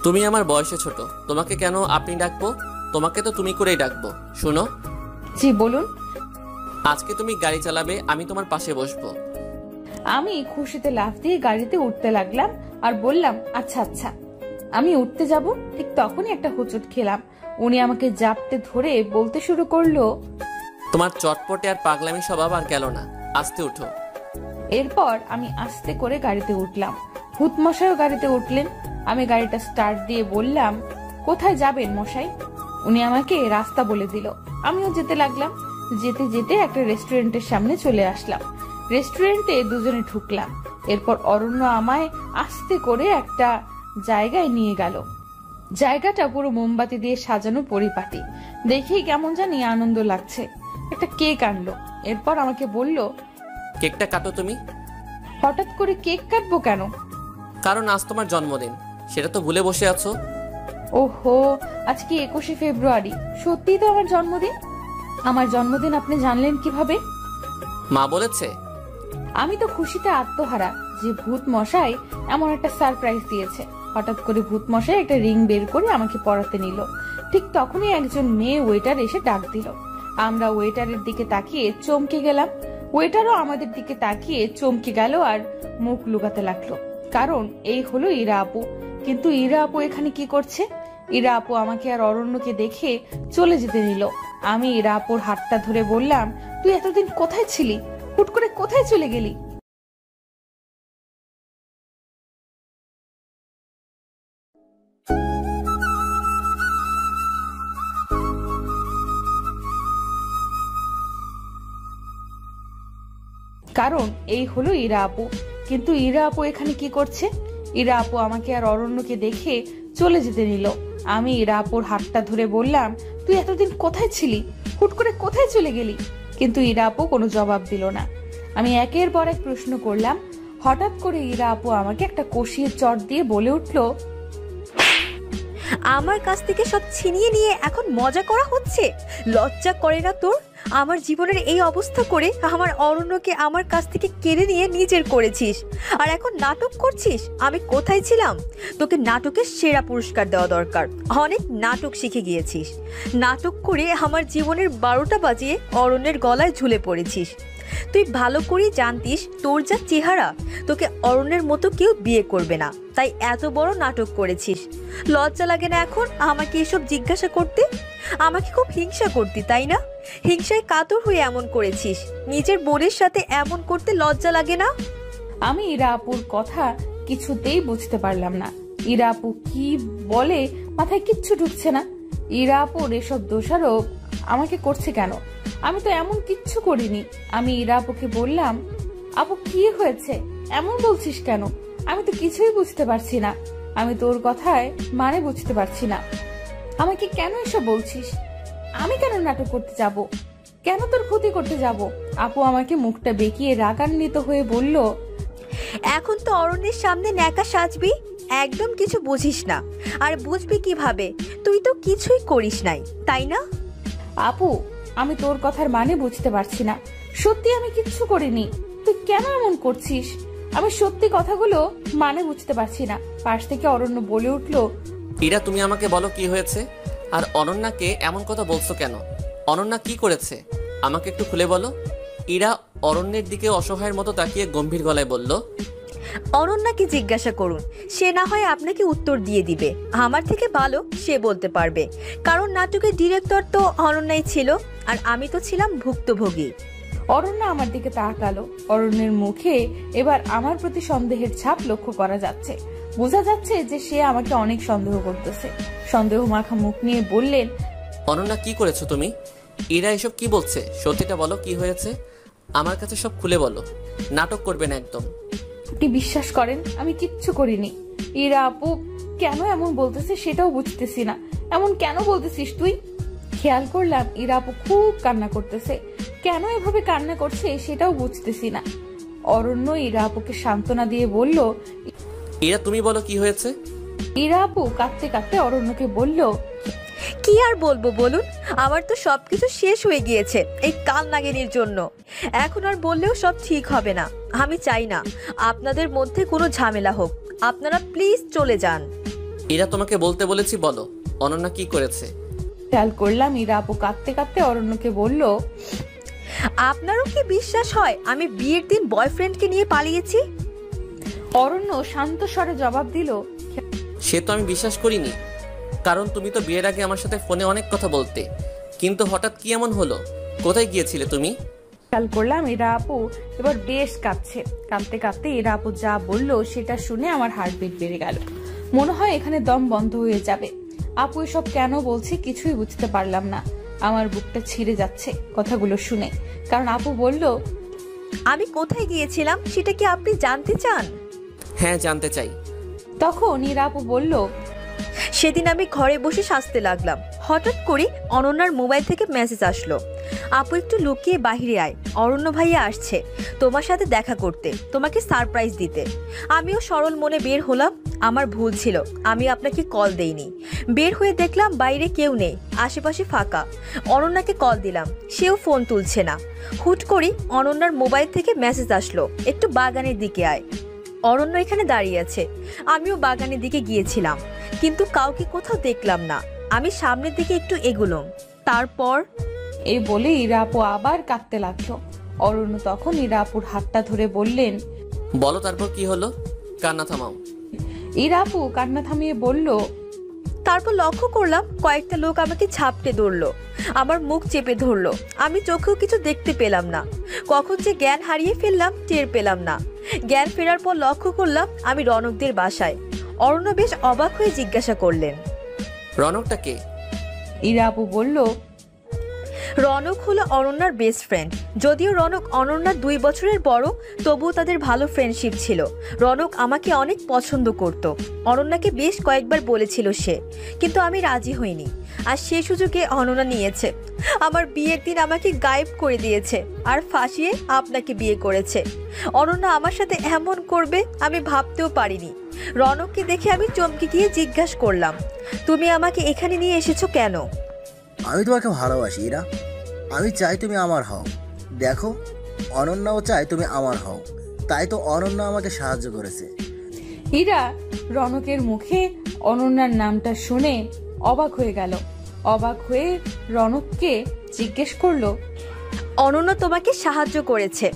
তুমি আমার বয়সে ছোট, তোমাকে কেন আপনি ডাকবো? তোমাকে তো তুমি করেই ডাকবো। শুনো। জি বলুন। আজকে তুমি গাড়ি চালাবে, আমি তোমার পাশে বসবো। আমি খুশিতে লাফ দিয়ে গাড়িতে উঠতে লাগলাম আর বললাম, আচ্ছা আচ্ছা। আমি উঠতে যাব, ঠিক তখনই একটা হোঁচট খেলাম। উনি আমাকে জাপটে ধরে বলতে শুরু করলো, তোমার চটপটে আর পাগলামি স্বভাব আর গেল না, আস্তে উঠো। এরপর আমি আস্তে করে গাড়িতে উঠলাম। ভূত মশাইও গাড়িতে উঠলেন। আমি গাড়িটা স্টার্ট দিয়ে বললাম, কোথায় যাবেন মশাই? উনি আমাকে রাস্তা বলে দিল। আমিও যেতে লাগলাম। যেতে যেতে একটা রেস্টুরেন্টের সামনে চলে আসলাম। রেস্টুরেন্টে দুজনে ঢুকলাম। এরপর অরণ্য আমায় আস্তে করে একটা জায়গায় নিয়ে গেল। জায়গাটা পুরো মোমবাতি দিয়ে সাজানো পরিপাটি। দেখেই কেমন জানি আনন্দ লাগছে। একটা কেক আনলো। এরপর আমাকে বলল, কেকটা কাটো তুমি। হঠাৎ করে কেক কাটবো কেন? কারণ আজ তোমার জন্মদিন, সেটা তো ভুলে বসে আছো। ওহো, আজকে 21শে ফেব্রুয়ারি, সত্যিই তো আমার জন্মদিন। আমার জন্মদিন আপনি জানলেন কিভাবে? মা বলেছে। আমি তো খুশিতে আত্মহারা যে ভূত মশাই এমন একটা সারপ্রাইজ দিয়েছে। হঠাৎ করে ভূত মশাই একটা রিং বের করে আমাকে পরাতে নিল। ঠিক তখনই একজন মেয়ে ওয়েটার এসে ডাক দিল। আমরা ওয়েটারের দিকে তাকিয়ে চমকে গেলাম। ওয়েটারও আমাদের দিকে তাকিয়ে চমকে গেল আর মুখ লুকাতে লাগলো। কারণ এই হলো ইরা আপু। কিন্তু ইরা আপু এখানে কি করছে? ইরা আপু আমাকে আর অরণ্যকে দেখে চলে যেতে নিল। আমি ইরা আপুর হাতটা ধরে বললাম, তুই এতদিন কোথায় ছিলি? হুট করে কোথায় চলে গেলি? কারণ এই হলো ইরা আপু। কিন্তু ইরা আপু এখানে কি করছে? ইরা আপু আমাকে আর অরণ্যকে দেখে চলে যেতে নিল। আমি ইরা আপুর হাতটা ধরে বললাম, তুই এতদিন কোথায় ছিলি? হুট করে কোথায় চলে গেলি? কিন্তু ইরা আপু কোনো জবাব দিল না। আমি একের পর এক প্রশ্ন করলাম। হঠাৎ করে ইরা আপু আমাকে একটা কষিয়ে চট দিয়ে বলে উঠল, আমার কাছ থেকে সব ছিনিয়ে নিয়ে এখন মজা করা হচ্ছে? লজ্জা করে না তোর? আমার জীবনের এই অবস্থা করে আমার অরণ্যকে আমার কাছ থেকে কেড়ে নিয়ে নিজের করেছিস, আর এখন নাটক করছিস। আমি কোথায় ছিলাম? তোকে নাটকের সেরা পুরস্কার দেওয়া দরকার। অনেক নাটক শিখে গিয়েছিস। নাটক করে আমার জীবনের 12টা বাজিয়ে অরণ্যের গলায় ঝুলে পড়েছিস। তুই ভালো করেই জানতিস তোর যা চেহারা, তোকে অরণ্যের মতো কেউ বিয়ে করবে না, তাই এত বড় নাটক করেছিস। লজ্জা লাগে না এখন আমাকে এসব জিজ্ঞাসা করতে? আমাকে খুব হিংসা করতি, তাই না? হিংসায় কাতর হয়ে এমন করেছিস। নিজের বোনের সাথে এমন করতে লজ্জা লাগে না? আমি ইরা আপুর কথা কিছুতেই বুঝতে পারলাম না। ইরা আপু কি বলে মাথায় কিচ্ছু ঢুকছে না। ইরা আপুর এসব দোষারোপ আমাকে করছে কেন? আমি তো এমন কিচ্ছু করিনি। আমি ইরা আপুকে বললাম, আপু কি হয়েছে? এমন বলছিস কেন? আমি তো কিছুই বুঝতে পারছি না। আমি তোর কথায় মানে বুঝতে পারছি না। আমাকে কেন এসব বলছিস? আমি কেন নাটক করতে যাব? কেন তোর ক্ষতি করতে যাব? আপু আমাকে মুখটা বেঁকিয়ে রাগান্বিত হয়ে বলল, এখন তো অরণ্যের সামনে ন্যাকা সাজবি? একদম কিছু বুঝিস না। আর বুঝবি কিভাবে? তুই তো কিছুই করিস নাই, তাই না? আপু, আমি তোর কথার মানে বুঝতে পারছি না। সত্যি আমি কিচ্ছু করিনি। তুই কেন এমন করছিস? আমি সত্যি কথাগুলো মানে বুঝতে পারছি না। পাশ থেকে অরণ্য বলে উঠল, ইরা, তুমি আমাকে বলো কি হয়েছে? আর অনন্যাকে এমন কথা বলছো কেন? অনন্যা কি করেছে আমাকে একটু খুলে বলো। ইরা অরণ্যের দিকে অসহায়ের মতো তাকিয়ে গম্ভীর গলায় বলল, অনন্যাকে জিজ্ঞাসা করুন, সে না হয় আপনাকে উত্তর দিয়ে দিবে। আমার থেকে ভালো সে বলতে পারবে, কারণ নাটকের ডিরেক্টর তো অনন্যাই ছিল, আর আমি তো ছিলাম ভুক্তভোগী। অরণ্য আমার দিকে তাকালো। অরণ্যের মুখে এবার আমার প্রতি সন্দেহের ছাপ লক্ষ্য করা যাচ্ছে। বোঝা যাচ্ছে যে সে আমাকে অনেক সন্দেহ করতেছে। সন্দেহ মাখা মুখ নিয়ে বললেন, অনন্যা কি করেছো তুমি? ইরা এসব কি বলছে? সত্যিটা বলো, কি হয়েছে? আমার কাছে সব খুলে বলো। নাটক করবে না একদম। আপনি বিশ্বাস করেন আমি কিচ্ছু করিনি। ইরা আপু কেন এমন বলতেছে সেটাও বুঝতেছি না। এমন কেন বলতেছিস তুই? খেয়াল করলাম ইরা আপু খুব কান্না করতেছে। কেন এভাবে কান্না করছে সেটাও বুঝতেছি না। অরণ্য ইরা আপুকে সান্ত্বনা দিয়ে বলল, ইরা, তুমি বলো কি হয়েছে? ইরা আপু কাঁদতে কাঁদতে অরণ্যকে বলল, কি আর বলবো বলুন? আমার তো সবকিছু শেষ হয়ে গিয়েছে এই কাল নাগিনীর জন্য। এখন আর বললেও সব ঠিক হবে না। আমি চাই না আপনাদের মধ্যে কোনো ঝামেলা হোক। আপনারা প্লিজ চলে যান। ইরা, তোমাকে বলতে বলেছি, বলো অনন্যা কি করেছে? খেয়াল করলাম ইরা আপু কাঁদতে কাঁদতে অরণ্যকে বলল, আপনারও কি বিশ্বাস হয় আমি বিয়ের দিন বয়ফ্রেন্ডকে নিয়ে পালিয়েছি? অরণ্য শান্ত স্বরে জবাব দিল, সে তো আমি বিশ্বাস করিনি, কারণ তুমি তো বিয়ের আগে আমার সাথে ফোনে অনেক কথা বলতে। কিন্তু হঠাৎ কি এমন হলো? কোথায় গিয়েছিলে তুমি? খেয়াল করলাম ইরা আপু এবার বেশ কাঁদছে। কাঁদতে কাঁদতে ইরা আপু যা বললো সেটা শুনে আমার হার্টবিট বেড়ে গেল। মনে হয় এখানে দম বন্ধ হয়ে যাবে। আপু এসব কেন বলছে কিছুই বুঝতে পারলাম না। আমার বুকটা ছিঁড়ে যাচ্ছে কথাগুলো শুনে। কারণ আপু বলল, আমি কোথায় গিয়েছিলাম সেটা কি আপনি জানতে চান? হ্যাঁ, জানতে চাই। তখন ইরা আপু বলল, সেদিন আমি ঘরে বসে সাজতে লাগলাম। হঠাৎ করে অনন্যার মোবাইল থেকে মেসেজ আসলো। আপু একটু লুকিয়ে বাহিরে আয়, অরণ্য ভাইয়া আসছে তোমার সাথে দেখা করতে, তোমাকে সারপ্রাইজ দিতে। আমিও সরল মনে বের হলাম। আমার ভুল ছিল, আমি আপনাকে কল দেইনি। বের হয়ে দেখলাম বাইরে কেউ নেই, আশেপাশে ফাঁকা। অনন্যাকে কল দিলাম, সেও ফোন তুলছে না। হুট করে অনন্যার মোবাইল থেকে মেসেজ আসলো, একটু বাগানের দিকে আয়। অরণ্য এখানে দাঁড়িয়ে আছে। আমিও বাগানের দিকে গিয়েছিলাম, কিন্তু কাউকে কোথাও দেখলাম না। আমি সামনের দিকে একটু এগুলাম, তারপর এই বলে ইরা আপু আবার কাঁদতে লাগলো। অরণ্য তখন ইরা আপুর হাতটা ধরে বললেন, বলো তারপর কি হলো, কান্না থামাও। ইরা আপু কান্না থামিয়ে বলল, তারপর লক্ষ্য করলাম কয়েকটা লোক আমাকে ঝাপটে ধরলো, আমার মুখ চেপে ধরলো। আমি চোখেও কিছু দেখতে পেলাম না। কখন যে জ্ঞান হারিয়ে ফেললাম টের পেলাম না। জ্ঞান ফেরার পর লক্ষ্য করলাম আমি রনকদের বাসায়। অরণ্য বেশ অবাক হয়ে জিজ্ঞাসা করলেন, রনকটা কে? ইরা আপু বলল, রনক হলো অনন্যার বেস্ট ফ্রেন্ড। যদিও রনক অনন্যার 2 বছরের বড়, তবুও তাদের ভালো ফ্রেন্ডশিপ ছিল। রনক আমাকে অনেক পছন্দ করত। অনন্যাকে বেশ কয়েকবার বলেছিল সে, কিন্তু আমি রাজি হইনি। আর সে সুযোগে অনন্যা নিয়েছে। আমার বিয়ের দিন আমাকে গায়েব করে দিয়েছে আর ফাঁসিয়ে আপনাকে বিয়ে করেছে। অনন্যা আমার সাথে এমন করবে আমি ভাবতেও পারিনি। রনককে দেখে আমি চমকে গিয়ে জিজ্ঞাসা করলাম, তুমি আমাকে এখানে নিয়ে এসেছো কেন? আমি তোমাকে ভালোবাসি ইরা, আমি চাই তুমি আমার হও। দেখো, অনন্যাও চাই তুমি আমার হও, তাই তো অনন্যা আমাকে সাহায্য করেছে। ইরা রনকের মুখে অনন্যার নামটা শুনে অবাক হয়ে গেল। অবাক হয়ে রনককে জিজ্ঞেস করলো, অনন্যা তোমাকে সাহায্য করেছে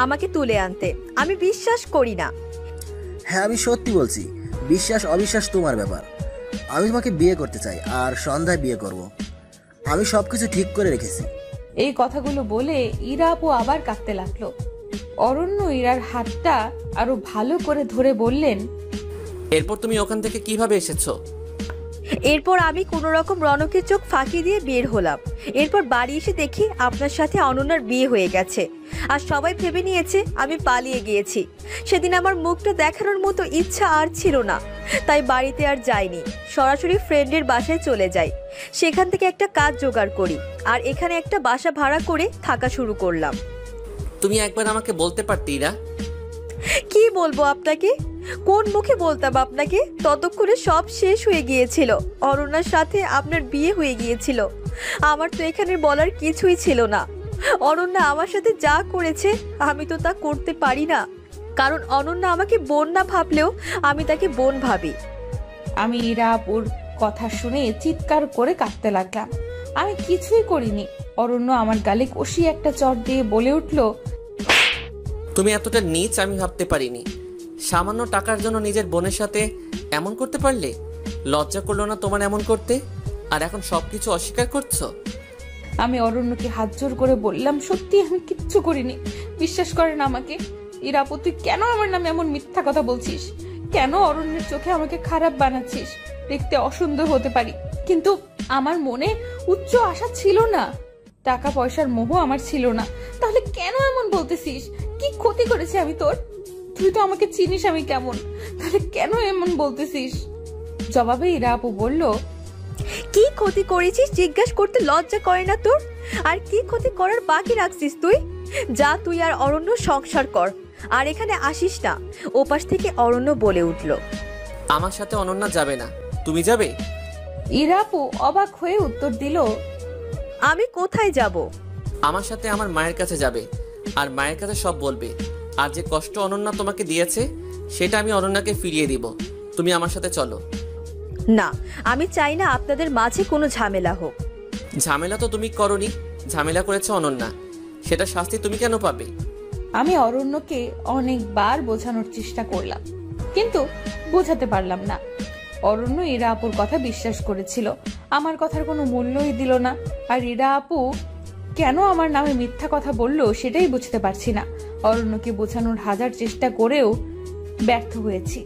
আমাকে তুলে আনতে? আমি বিশ্বাস করি না। হ্যাঁ, আমি সত্যি বলছি। বিশ্বাস অবিশ্বাস তোমার ব্যাপার। আমি তোমাকে বিয়ে করতে চাই, আর সন্ধ্যায় বিয়ে করব। আমি সবকিছু ঠিক করে রেখেছি। এই কথাগুলো বলে ইরা আপু আবার কাঁদতে লাগলো। অরণ্য ইরার হাতটা আরো ভালো করে ধরে বললেন, এরপর তুমি ওখান থেকে কিভাবে এসেছো? এরপর আমি কোনো রকম রনকের চোখ ফাঁকি দিয়ে বের হলাম। এরপর বাড়ি এসে দেখি আপনার সাথে অনন্যার বিয়ে হয়ে গেছে, আর সবাই ভেবে নিয়েছে আমি পালিয়ে গিয়েছি। সেদিন আমার মুখটা দেখানোর মতো ইচ্ছা আর ছিল না, তাই বাড়িতে আর যাইনি। সরাসরি ফ্রেন্ডের বাসায় চলে যাই। সেখান থেকে একটা কাজ জোগাড় করি, আর এখানে একটা বাসা ভাড়া করে থাকা শুরু করলাম। তুমি একবার আমাকে বলতে পারতে ইরা। কি বলবো আপনাকে? কোন মুখে বলতাম আপনাকে? ততক্ষণে সব শেষ হয়ে গিয়েছিল। অরণ্যার সাথে আপনার বিয়ে হয়ে গিয়েছিল। আমার তো এখানে বলার কিছুই ছিল না। অনন্যা আমার সাথে যা করেছে আমি তো তা করতে পারি না, কারণ অনন্যা আমাকে বোন না ভাবলেও আমি তাকে বোন ভাবি। আমি ইরা আপুর কথা শুনে চিৎকার করে কাঁদতে লাগলাম। আমি কিছুই করিনি। অরণ্য আমার গালে কষিয়ে একটা চট দিয়ে বলে উঠল, তুমি এতটা নীচ আমি ভাবতে পারিনি। সামান্য টাকার জন্য নিজের বোনের সাথে এমন করতে পারলে? লজ্জা করলো না তোমার এমন করতে? আর এখন সবকিছু অস্বীকার করছো? আমি অরণ্যকে হাত জোর করে বললাম, সত্যি আমি কিচ্ছু করিনি, বিশ্বাস করেন আমাকে। ইরা আপু, তুই কেন আমার নামে এমন মিথ্যা কথা বলছিস? কেন অরণ্যের চোখে আমাকে খারাপ বানাচ্ছিস? দেখতে অসুন্দর হতে পারি, কিন্তু আমার মনে উচ্চ আশা ছিল না। টাকা পয়সার মোহ আমার ছিল না। তাহলে কেন এমন বলতেছিস? কি ক্ষতি করেছি আমি তোর? তুই তো আমাকে চিনিস আমি কেমন, তাহলে কেন এমন বলতেছিস? জবাবে ইরা আপু বলল, কি ক্ষতি করেছিস জিজ্ঞাসা করতে লজ্জা করে না তোর? আর কি ক্ষতি করার বাকি রাখছিস তুই? যা, তুই আর অরণ্য সংসার কর, আর এখানে আসিস না। ওপাশ থেকে অরণ্য বলে উঠল, আমার সাথে অনন্যা যাবে না, তুমি যাবে? ইরা আপু অবাক হয়ে উত্তর দিল, আমি কোথায় যাব? আমার সাথে আমার মায়ের কাছে যাবে, আর মায়ের কাছে সব বলবে। আর যে কষ্ট অনন্যা তোমাকে দিয়েছে সেটা আমি অনন্যাকে ফিরিয়ে দিব। তুমি আমার সাথে চলো। না, আমি চাই না আপনাদের মাঝে কোনো ঝামেলা হোক। ঝামেলা তো তুমি করনি, ঝামেলা করেছে অনন্যা। সেটা শাস্তি তুমি কেন পাবে? আমি অরণ্যকে অনেকবার বোঝানোর চেষ্টা করলাম, কিন্তু বোঝাতে পারলাম না। অরণ্য ইরা আপুর কথা বিশ্বাস করেছিল, আমার কথার কোনো মূল্যই দিল না। আর ইরা আপু কেন আমার নামে মিথ্যা কথা বললো সেটাই বুঝতে পারছি না। অরণ্যকে বোঝানোর হাজার চেষ্টা করেও ব্যর্থ হয়েছি।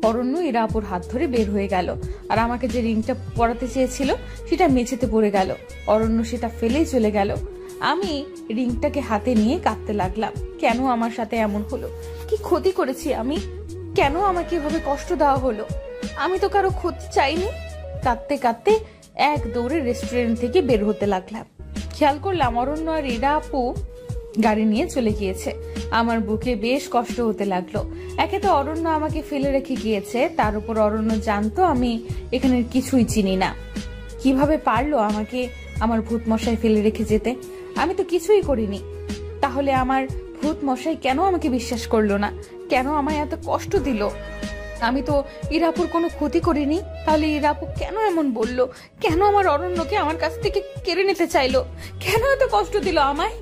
অরণ্য ইরা আপুর হাত ধরে বের হয়ে গেল, আর আমাকে যে রিংটা পরাতে চেয়েছিল সেটা মেঝেতে পড়ে গেল। অরণ্য সেটা ফেলেই চলে গেল। আমি রিংটাকে হাতে নিয়ে কাঁদতে লাগলাম। কেন আমার সাথে এমন হলো? কি ক্ষতি করেছি আমি? কেন আমাকে এভাবে কষ্ট দেওয়া হলো? আমি তো কারো ক্ষতি চাইনি। কাঁদতে কাঁদতে এক দৌড়ে রেস্টুরেন্ট থেকে বের হতে লাগলাম। খেয়াল করলাম অরণ্য আর ইরা আপু গাড়ি নিয়ে চলে গিয়েছে। আমার বুকে বেশ কষ্ট হতে লাগলো। একে তো অরণ্য আমাকে ফেলে রেখে গিয়েছে, তার উপর অরণ্য জানতো আমি এখানের কিছুই চিনি না। কিভাবে পারলো আমাকে আমার ভূত মশাই ফেলে রেখে যেতে? আমি তো কিছুই করিনি। তাহলে আমার ভূত মশাই কেন আমাকে বিশ্বাস করলো না? কেন আমায় এত কষ্ট দিল? আমি তো ইরাপুর কোনো ক্ষতি করিনি, তাহলে ইরাপু কেন এমন বলল? কেন আমার অরণ্যকে আমার কাছ থেকে কেড়ে নিতে চাইলো? কেন এত কষ্ট দিল আমায়?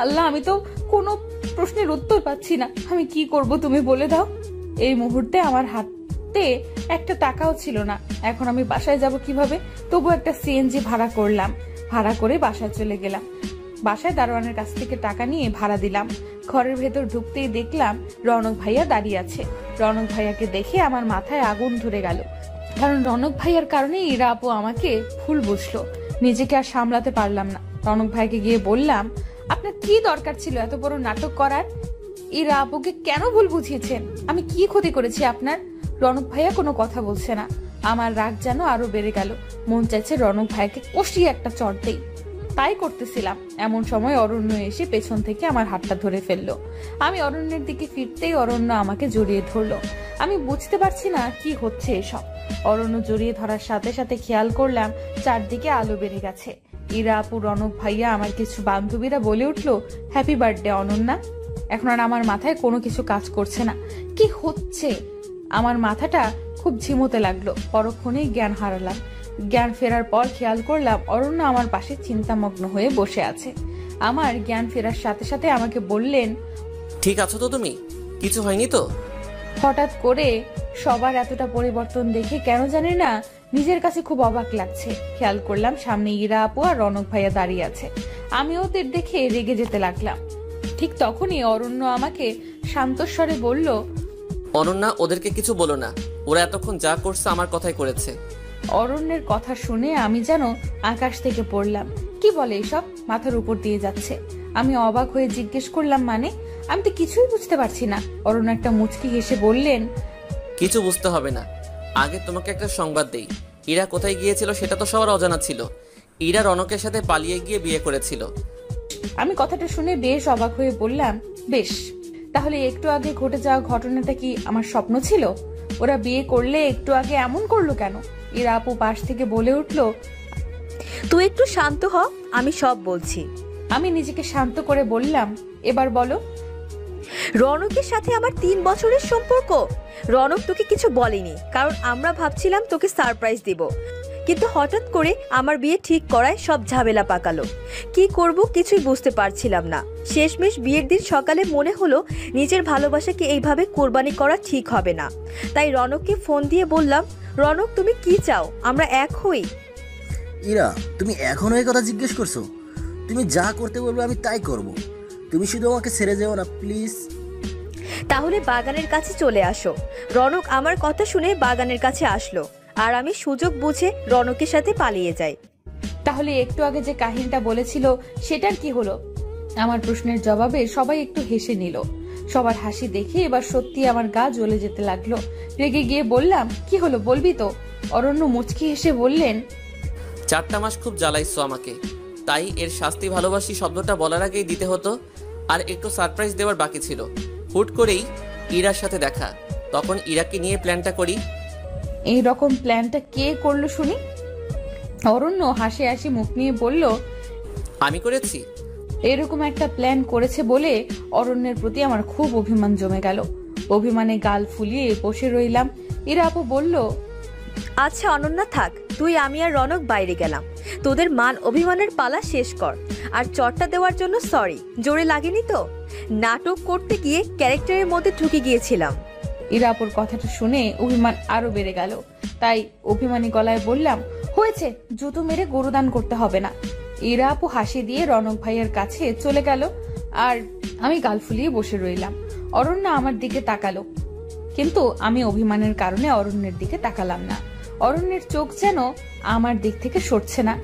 আল্লাহ, আমি তো কোনো প্রশ্নের উত্তর পাচ্ছি না। আমি কি করব তুমি বলে দাও। এই মুহূর্তে আমার হাতে একটা টাকাও ছিল না। এখন আমি বাসায় যাব কিভাবে? তবু একটা সিএনজি ভাড়া করলাম, ভাড়া করে বাসায় চলে গেলাম। বাসায় দারোয়ানের কাছ থেকে টাকা নিয়ে ভাড়া দিলাম। ঘরের ভেতর ঢুকতেই দেখলাম রনক ভাইয়া দাঁড়িয়ে আছে। রনক ভাইয়াকে দেখে আমার মাথায় আগুন ধরে গেল, কারণ রনক ভাইয়ার কারণে ইরা আপু আমাকে ভুল বুঝলো। নিজেকে আর সামলাতে পারলাম না। রনক ভাইকে গিয়ে বললাম, আপনার কি দরকার ছিল এত বড় নাটক করার? ইরা আপুকে কেন ভুল বুঝিয়েছেন? আমি কি ক্ষতি করেছি আপনার? রনক ভাইয়া কোনো কথা বলছে না। আমার রাগ যেন আরো বেড়ে গেল। মন চাইছে রনক ভাইয়াকে কষিয়ে একটা চড় দেই। তাই করতেছিলাম, এমন সময় অরণ্য এসে পেছন থেকে আমার হাতটা ধরে ফেললো। আমি অরণ্যের দিকে ফিরতেই অরণ্য আমাকে জড়িয়ে ধরলো। আমি বুঝতে পারছি না কি হচ্ছে এসব। অরণ্য জড়িয়ে ধরার সাথে সাথে খেয়াল করলাম চারদিকে আলো বেড়ে গেছে। ইরা আপু, রনক ভাইয়া, আমার কিছু বান্ধবীরা বলে উঠলো, হ্যাপি বার্থডে অনন্যা। এখন আর আমার মাথায় কোনো কিছু কাজ করছে না। কি হচ্ছে? আমার মাথাটা খুব ঝিমোতে লাগলো। পরক্ষণেই জ্ঞান হারালাম। জ্ঞান ফেরার পর খেয়াল করলাম অরণ্য আমার পাশে চিন্তামগ্ন হয়ে বসে আছে। আমার জ্ঞান ফেরার সাথে সাথে আমাকে বললেন, ঠিক আছো তো তুমি? কিছু হয়নি তো? হঠাৎ করে সবার এতটা পরিবর্তন দেখে কেন জানি না নিজের কাছে খুব অবাক লাগছে। খেয়াল করলাম সামনে ইরা আপু আর রনক ভাইয়া দাঁড়িয়ে আছে। আমি ওদের দেখে রেগে যেতে লাগলাম। ঠিক তখনই অরণ্য আমাকে শান্তস্বরে বলল, অনন্যা, ওদেরকে কিছু বলো না। ওরা এতক্ষণ যা করছে আমার কথাই করেছে। অরণ্যের কথা শুনে আমি যেন আকাশ থেকে পড়লাম। কি বলে এসব? মাথার উপর দিয়ে যাচ্ছে। আমি অবাক হয়ে জিজ্ঞেস করলাম, মানে? আমি তো কিছুই বুঝতে পারছি না। অরণ্য একটা মুচকি হেসে বললেন, কিছু বুঝতে হবে না। আগে তোমাকে একটা সংবাদ দেই। ইরা কোথায় গিয়েছিল সেটা তো সবার অজানা ছিল। ইরা রনকের সাথে পালিয়ে গিয়ে বিয়ে করেছিল। আমি কথাটা শুনে বেশ অবাক হয়ে বললাম, বেশ, তাহলে একটু আগে ঘটে যাওয়া ঘটনাটা কি আমার স্বপ্ন ছিল? ওরা বিয়ে করলে একটু আগে এমন করলো কেন? ইরা আপু পাশ থেকে বলে উঠলো, তুই একটু শান্ত হ, আমি সব বলছি। আমি নিজেকে শান্ত করে বললাম, এবার বলো। রনকের সাথে আমার 3 বছরের সম্পর্ক। রনক তোকে কিছু বলেনি, কারণ আমরা ভাবছিলাম তোকে সারপ্রাইজ দিব, কিন্তু হঠাৎ করে আমার বিয়ে ঠিক করায় সব ঝামেলা পাকালো। কি করব কিছুই বুঝতে পারছিলাম না। শেষমেশ বিয়ের দিন সকালে মনে হলো নিজের ভালোবাসাকে এইভাবে কোরবানি করা ঠিক হবে না। তাই রনককে ফোন দিয়ে বললাম, রনক তুমি কি চাও? আমরা এক হই। ইরা, তুমি এখনো এই কথা জিজ্ঞেস করছো? তুমি যা করতে বলবে আমি তাই করব। তুমি শুধু আমাকে ছেড়ে যেও না প্লিজ। তাহলে বাগানের কাছে চলে আসো। রনক আমার কথা শুনে বাগানের কাছে আসলো, আর আমি সুযোগ বুঝে রনকের সাথে পালিয়ে যাই। তাহলে একটু আগে যে কাহিনীটা বলেছিল সেটার কি হলো? আমার প্রশ্নের জবাবে সবাই একটু হেসে নিল। সবার হাসি দেখে এবার সত্যি আমার গা জ্বলে যেতে লাগলো। রেগে গিয়ে বললাম, কি হলো বলবি তো? অরণ্য মুচকি হেসে বললেন, 4টা মাস খুব জ্বালাইছো আমাকে, তাই এর শাস্তি ভালোবাসি শব্দটা বলার আগেই দিতে হতো। আর একটু সারপ্রাইজ দেওয়ার বাকি ছিল। হুট করেই ইরার সাথে দেখা, তখন ইরাকে নিয়ে প্ল্যানটা করি। এই রকম প্ল্যানটা কে করলো শুনি? অরণ্য হাসি হাসি মুখ নিয়ে বলল, আমি করেছি। এরকম একটা প্ল্যান করেছে বলে অরণ্যের প্রতি আমার খুব অভিমান জমে গেল। অভিমানে গাল ফুলিয়ে বসে রইলাম। ইরা আপু বলল, আচ্ছা অনন্যা থাক, তুই, আমি আর রনক বাইরে গেলাম। তোদের মান অভিমানের পালা শেষ কর। আর চটটা দেওয়ার জন্য সরি, জোরে লাগেনি তো? নাটক করতে গিয়ে ক্যারেক্টারের মধ্যে ঢুকে গিয়েছিলাম। ইরা আপুর কথাটা শুনে অভিমান আরো বেড়ে গেল। তাই অভিমানী গলায় বললাম, হয়েছে, জুতো মেরে গরুদান করতে হবে না। ইরা আপু হাসি দিয়ে রনক ভাইয়ের কাছে চলে গেল, আর আমি গাল ফুলিয়ে বসে রইলাম। অরণ্য আমার দিকে তাকালো, কিন্তু আমি অভিমানের কারণে অরণ্যের দিকে তাকালাম না। অরণ্যের চোখ যেন আমার দিক থেকে সরছে না।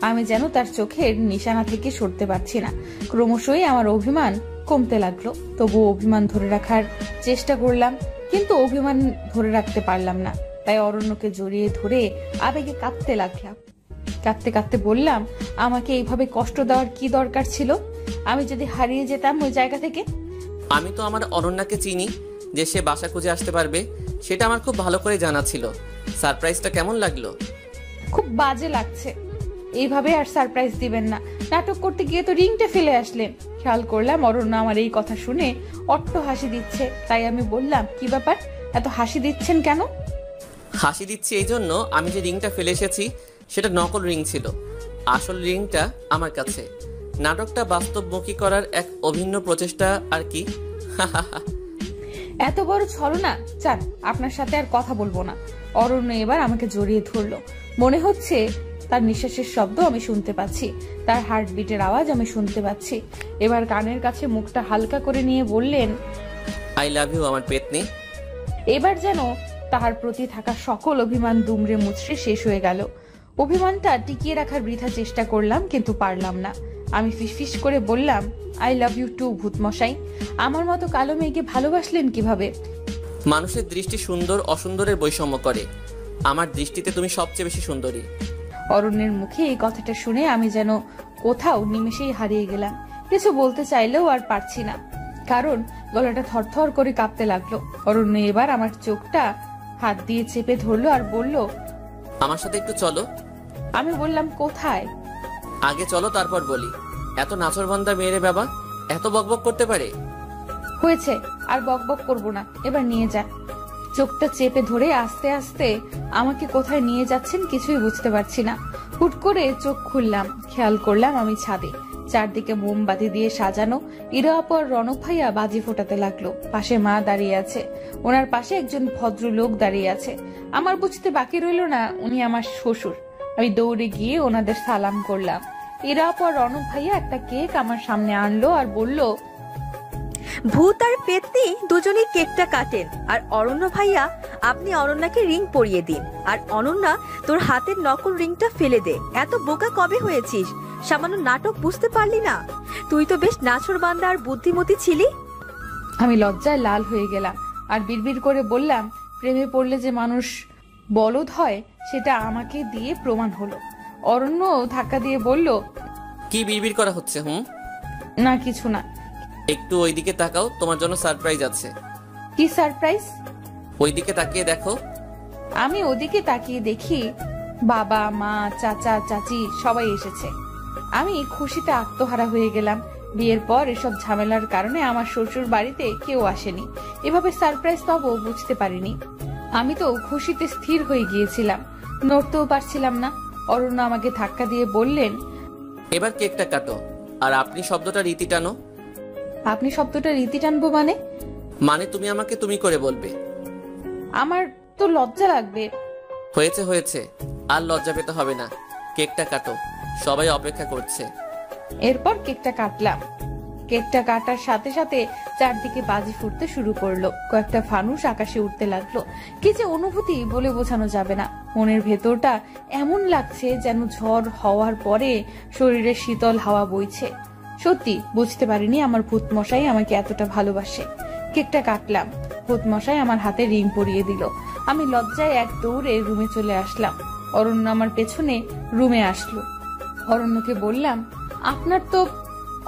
আমি যেন তার চোখের নিশানা থেকে সরতে পারছি না। ক্রমশই আমার অভিমান কমতে লাগলো। তবু অভিমান ধরে রাখার চেষ্টা করলাম, কিন্তু অভিমান ধরে রাখতে পারলাম না। তাই অরণ্যকে জড়িয়ে ধরে আবেগে কাঁদতে লাগলাম। কাঁদতে কাঁদতে বললাম, আমাকে এইভাবে কষ্ট দেওয়ার কি দরকার ছিল? আমি যদি হারিয়ে যেতাম ওই জায়গা থেকে? আমি তো আমার অনন্যাকে চিনি, যে সে বাসা খুঁজে আসতে পারবে সেটা আমার খুব ভালো করে জানা ছিল। সারপ্রাইজটা কেমন লাগলো? খুব বাজে লাগছে। এইভাবে আর সারপ্রাইজ দিবেন না। নাটক করতে গিয়ে তো রিংটা ফেলে আসলেন। খেয়াল করলাম অরণ্য আমার এই কথা শুনে অট্ট হাসি দিচ্ছে। তাই আমি বললাম, কি ব্যাপার, এত হাসি দিচ্ছেন কেন? হাসি দিচ্ছি এই জন্য, আমি যে রিংটা ফেলে এসেছি সেটা নকল রিং ছিল, আসল রিংটা আমার কাছে। নাটকটা বাস্তবমুখী করার এক অভিন্ন প্রচেষ্টা আর কি। এত বড় ছলনা! চান, আপনার সাথে আর কথা বলবো না। অরণ্য এবার আমাকে জড়িয়ে ধরলো। মনে হচ্ছে তার নিঃশ্বাসের শব্দ আমি শুনতে পাচ্ছি, তার হার্টবিটের আওয়াজ আমি শুনতে পাচ্ছি। এবার কানের কাছে মুখটা হালকা করে নিয়ে বললেন, আই লাভ ইউ আমার পেতনি। এবার যেন তাহার প্রতি থাকা সকল অভিমান দুমড়ে মুচড়ে শেষ হয়ে গেল। অভিমানটা টিকিয়ে রাখার বৃথা চেষ্টা করলাম, কিন্তু পারলাম না। আমি ফিসফিস করে বললাম, আই লাভ ইউ টু ভূতমশাই। আমার মতো কালো মেয়েকে ভালোবাসলেন কিভাবে? মানুষের দৃষ্টি সুন্দর অসুন্দরের বৈষম্য করে, আমার দৃষ্টিতে তুমি সবচেয়ে বেশি সুন্দরী। অরণ্যের মুখে এই কথাটা শুনে আমি যেন কোথাও নিমেষেই হারিয়ে গেলাম। কিছু বলতে চাইলেও আর পারছি না, কারণ গলাটা থরথর করে কাঁপতে লাগলো। অরণ্য এবার আমার চোখটা হাত দিয়ে চেপে ধরলো আর বলল, আমার সাথে একটু চলো। আমি বললাম, কোথায়? আগে চলো তারপর বলি। এত নাচরবান্দা মেয়েরে বাবা এত বকবক করতে পারে? হয়েছে, আর বকবক করবো না, এবার নিয়ে যান। চোখটা চেপে ধরে আস্তে আস্তে আমাকে কোথায় নিয়ে যাচ্ছেন কিছুই বুঝতে পারছি না। হুট করে চোখ খুললাম, খেয়াল করলাম আমি ছাদে। চারদিকে মোমবাতি দিয়ে সাজানো। ইরা অপর রনক ভাইয়া বাজি ফোটাতে লাগলো। পাশে মা দাঁড়িয়ে আছে, ওনার পাশে একজন ভদ্রলোক দাঁড়িয়ে আছে। আমার বুঝতে বাকি রইল না উনি আমার শ্বশুর। আমি দৌড়ে গিয়ে ওনাদের সালাম করলাম। ইরা অপর রনক ভাইয়া একটা কেক আমার সামনে আনলো আর বলল, ভূত আর পেতনি দুজনেই কেকটা কাটেন, আর অরণ্য ভাইয়া আপনি অনন্যাকে রিং পরিয়ে দিন, আর অনন্যা তোর হাতের নকল রিংটা ফেলে দে। এত বোকা কবে হয়েছিস? সামান্য নাটক বুঝতে পারলি না? তুই তো বেশ নাছোড়বান্দা আর বুদ্ধিমতী ছিলি। আমি লজ্জায় লাল হয়ে গেলাম আর বিড়বিড় করে বললাম, প্রেমে পড়লে যে মানুষ বলদ হয় সেটা আমাকে দিয়ে প্রমাণ হলো। অরণ্য ধাক্কা দিয়ে বলল, কি বিড়বিড় করা হচ্ছে? না কিছু না। একটু ওইদিকে তাকাও, তোমার জন্য সারপ্রাইজ আছে। কি সারপ্রাইজ? ওইদিকে তাকিয়ে দেখো। আমি ওদিকে তাকিয়ে দেখি বাবা, মা, চাচা, চাচি সবাই এসেছে। আমি খুশিতে আত্মহারা হয়ে গেলাম। বিয়ের পর এসব ঝামেলার কারণে আমার শ্বশুর বাড়িতে কেউ আসেনি। এভাবে সারপ্রাইজ পাবো বুঝতে পারিনি। আমি তো খুশিতে স্থির হয়ে গিয়েছিলাম, নড়তেও পারছিলাম না। অরণ্য আমাকে ধাক্কা দিয়ে বললেন, এবার কেকটা কাটো, আর আপনি শব্দটা রীতি টানো। আপনি শব্দটা রীতি টানবো মানে? মানে তুমি আমাকে তুমি করে বলবে। আমার তো লজ্জা লাগবে। হয়েছে হয়েছে, আর লজ্জা পেতে হবে না, কেকটা কাটো, সবাই অপেক্ষা করছে। এরপর কেকটা কাটলাম। কেকটা কাটার সাথে সাথে চারদিকে বাজি ফুটতে শুরু করলো। কয়েকটা ফানুস আকাশে উঠতে লাগলো। কি যে অনুভূতি বলে বোঝানো যাবে না। মনের ভেতরটা এমন লাগছে যেন ঝড় হওয়ার পরে শরীরে শীতল হাওয়া বইছে। সত্যি বুঝতে পারিনি আমার ভূতমশাই আমাকে এতটা ভালোবাসে। কেকটা কাটলাম, ভূতমশাই আমার হাতে রিং পরিয়ে দিল। আমি লজ্জায় এক দৌড়ে রুমে চলে আসলাম। অরণ্য আমার পেছনে রুমে আসলো। অরণ্যকে বললাম, আপনার তো।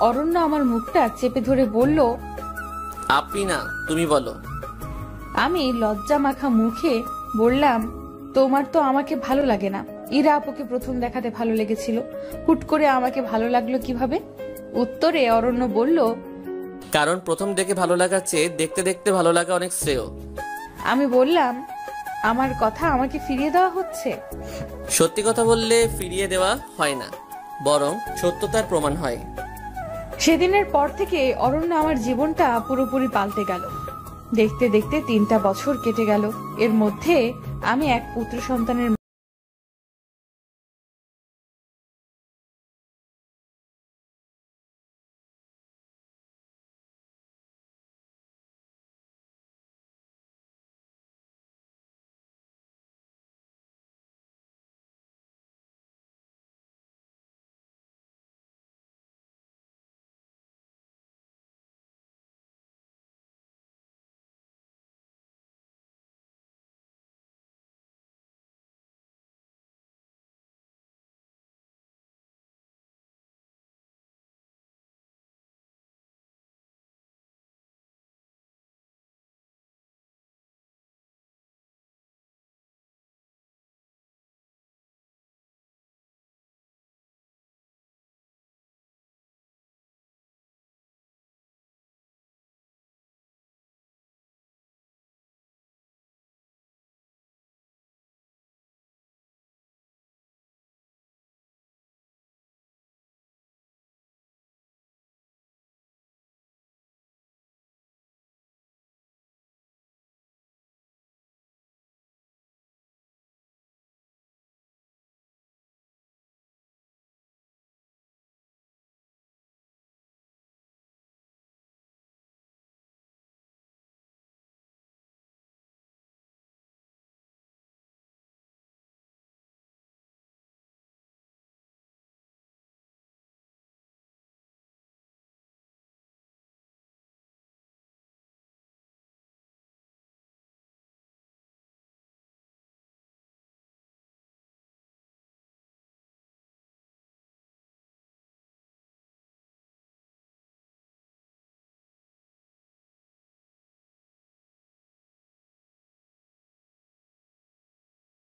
অরণ্য আমার মুখটা চেপে ধরে বলল, আপনি না, তুমি বলো। আমি লজ্জা মাখা মুখে বললাম, তোমার তো আমাকে ভালো লাগে না। ইরা আপুকে প্রথম দেখাতে ভালো লেগেছিল, হুট করে আমাকে ভালো লাগলো কিভাবে? উত্তরে অরণ্য বলল, কারণ প্রথম দেখে ভালো লাগার চেয়ে দেখতে দেখতে ভালো লাগা অনেক শ্রেয়। আমি বললাম, আমার কথা আমাকে ফিরিয়ে দেওয়া হচ্ছে? সত্যি কথা বললে ফিরিয়ে দেওয়া হয় না, বরং সত্যতার প্রমাণ হয়। সেদিনের পর থেকে অরণ্য আমার জীবনটা পুরোপুরি পাল্টে গেল। দেখতে দেখতে 3টা বছর কেটে গেল। এর মধ্যে আমি এক পুত্র সন্তানের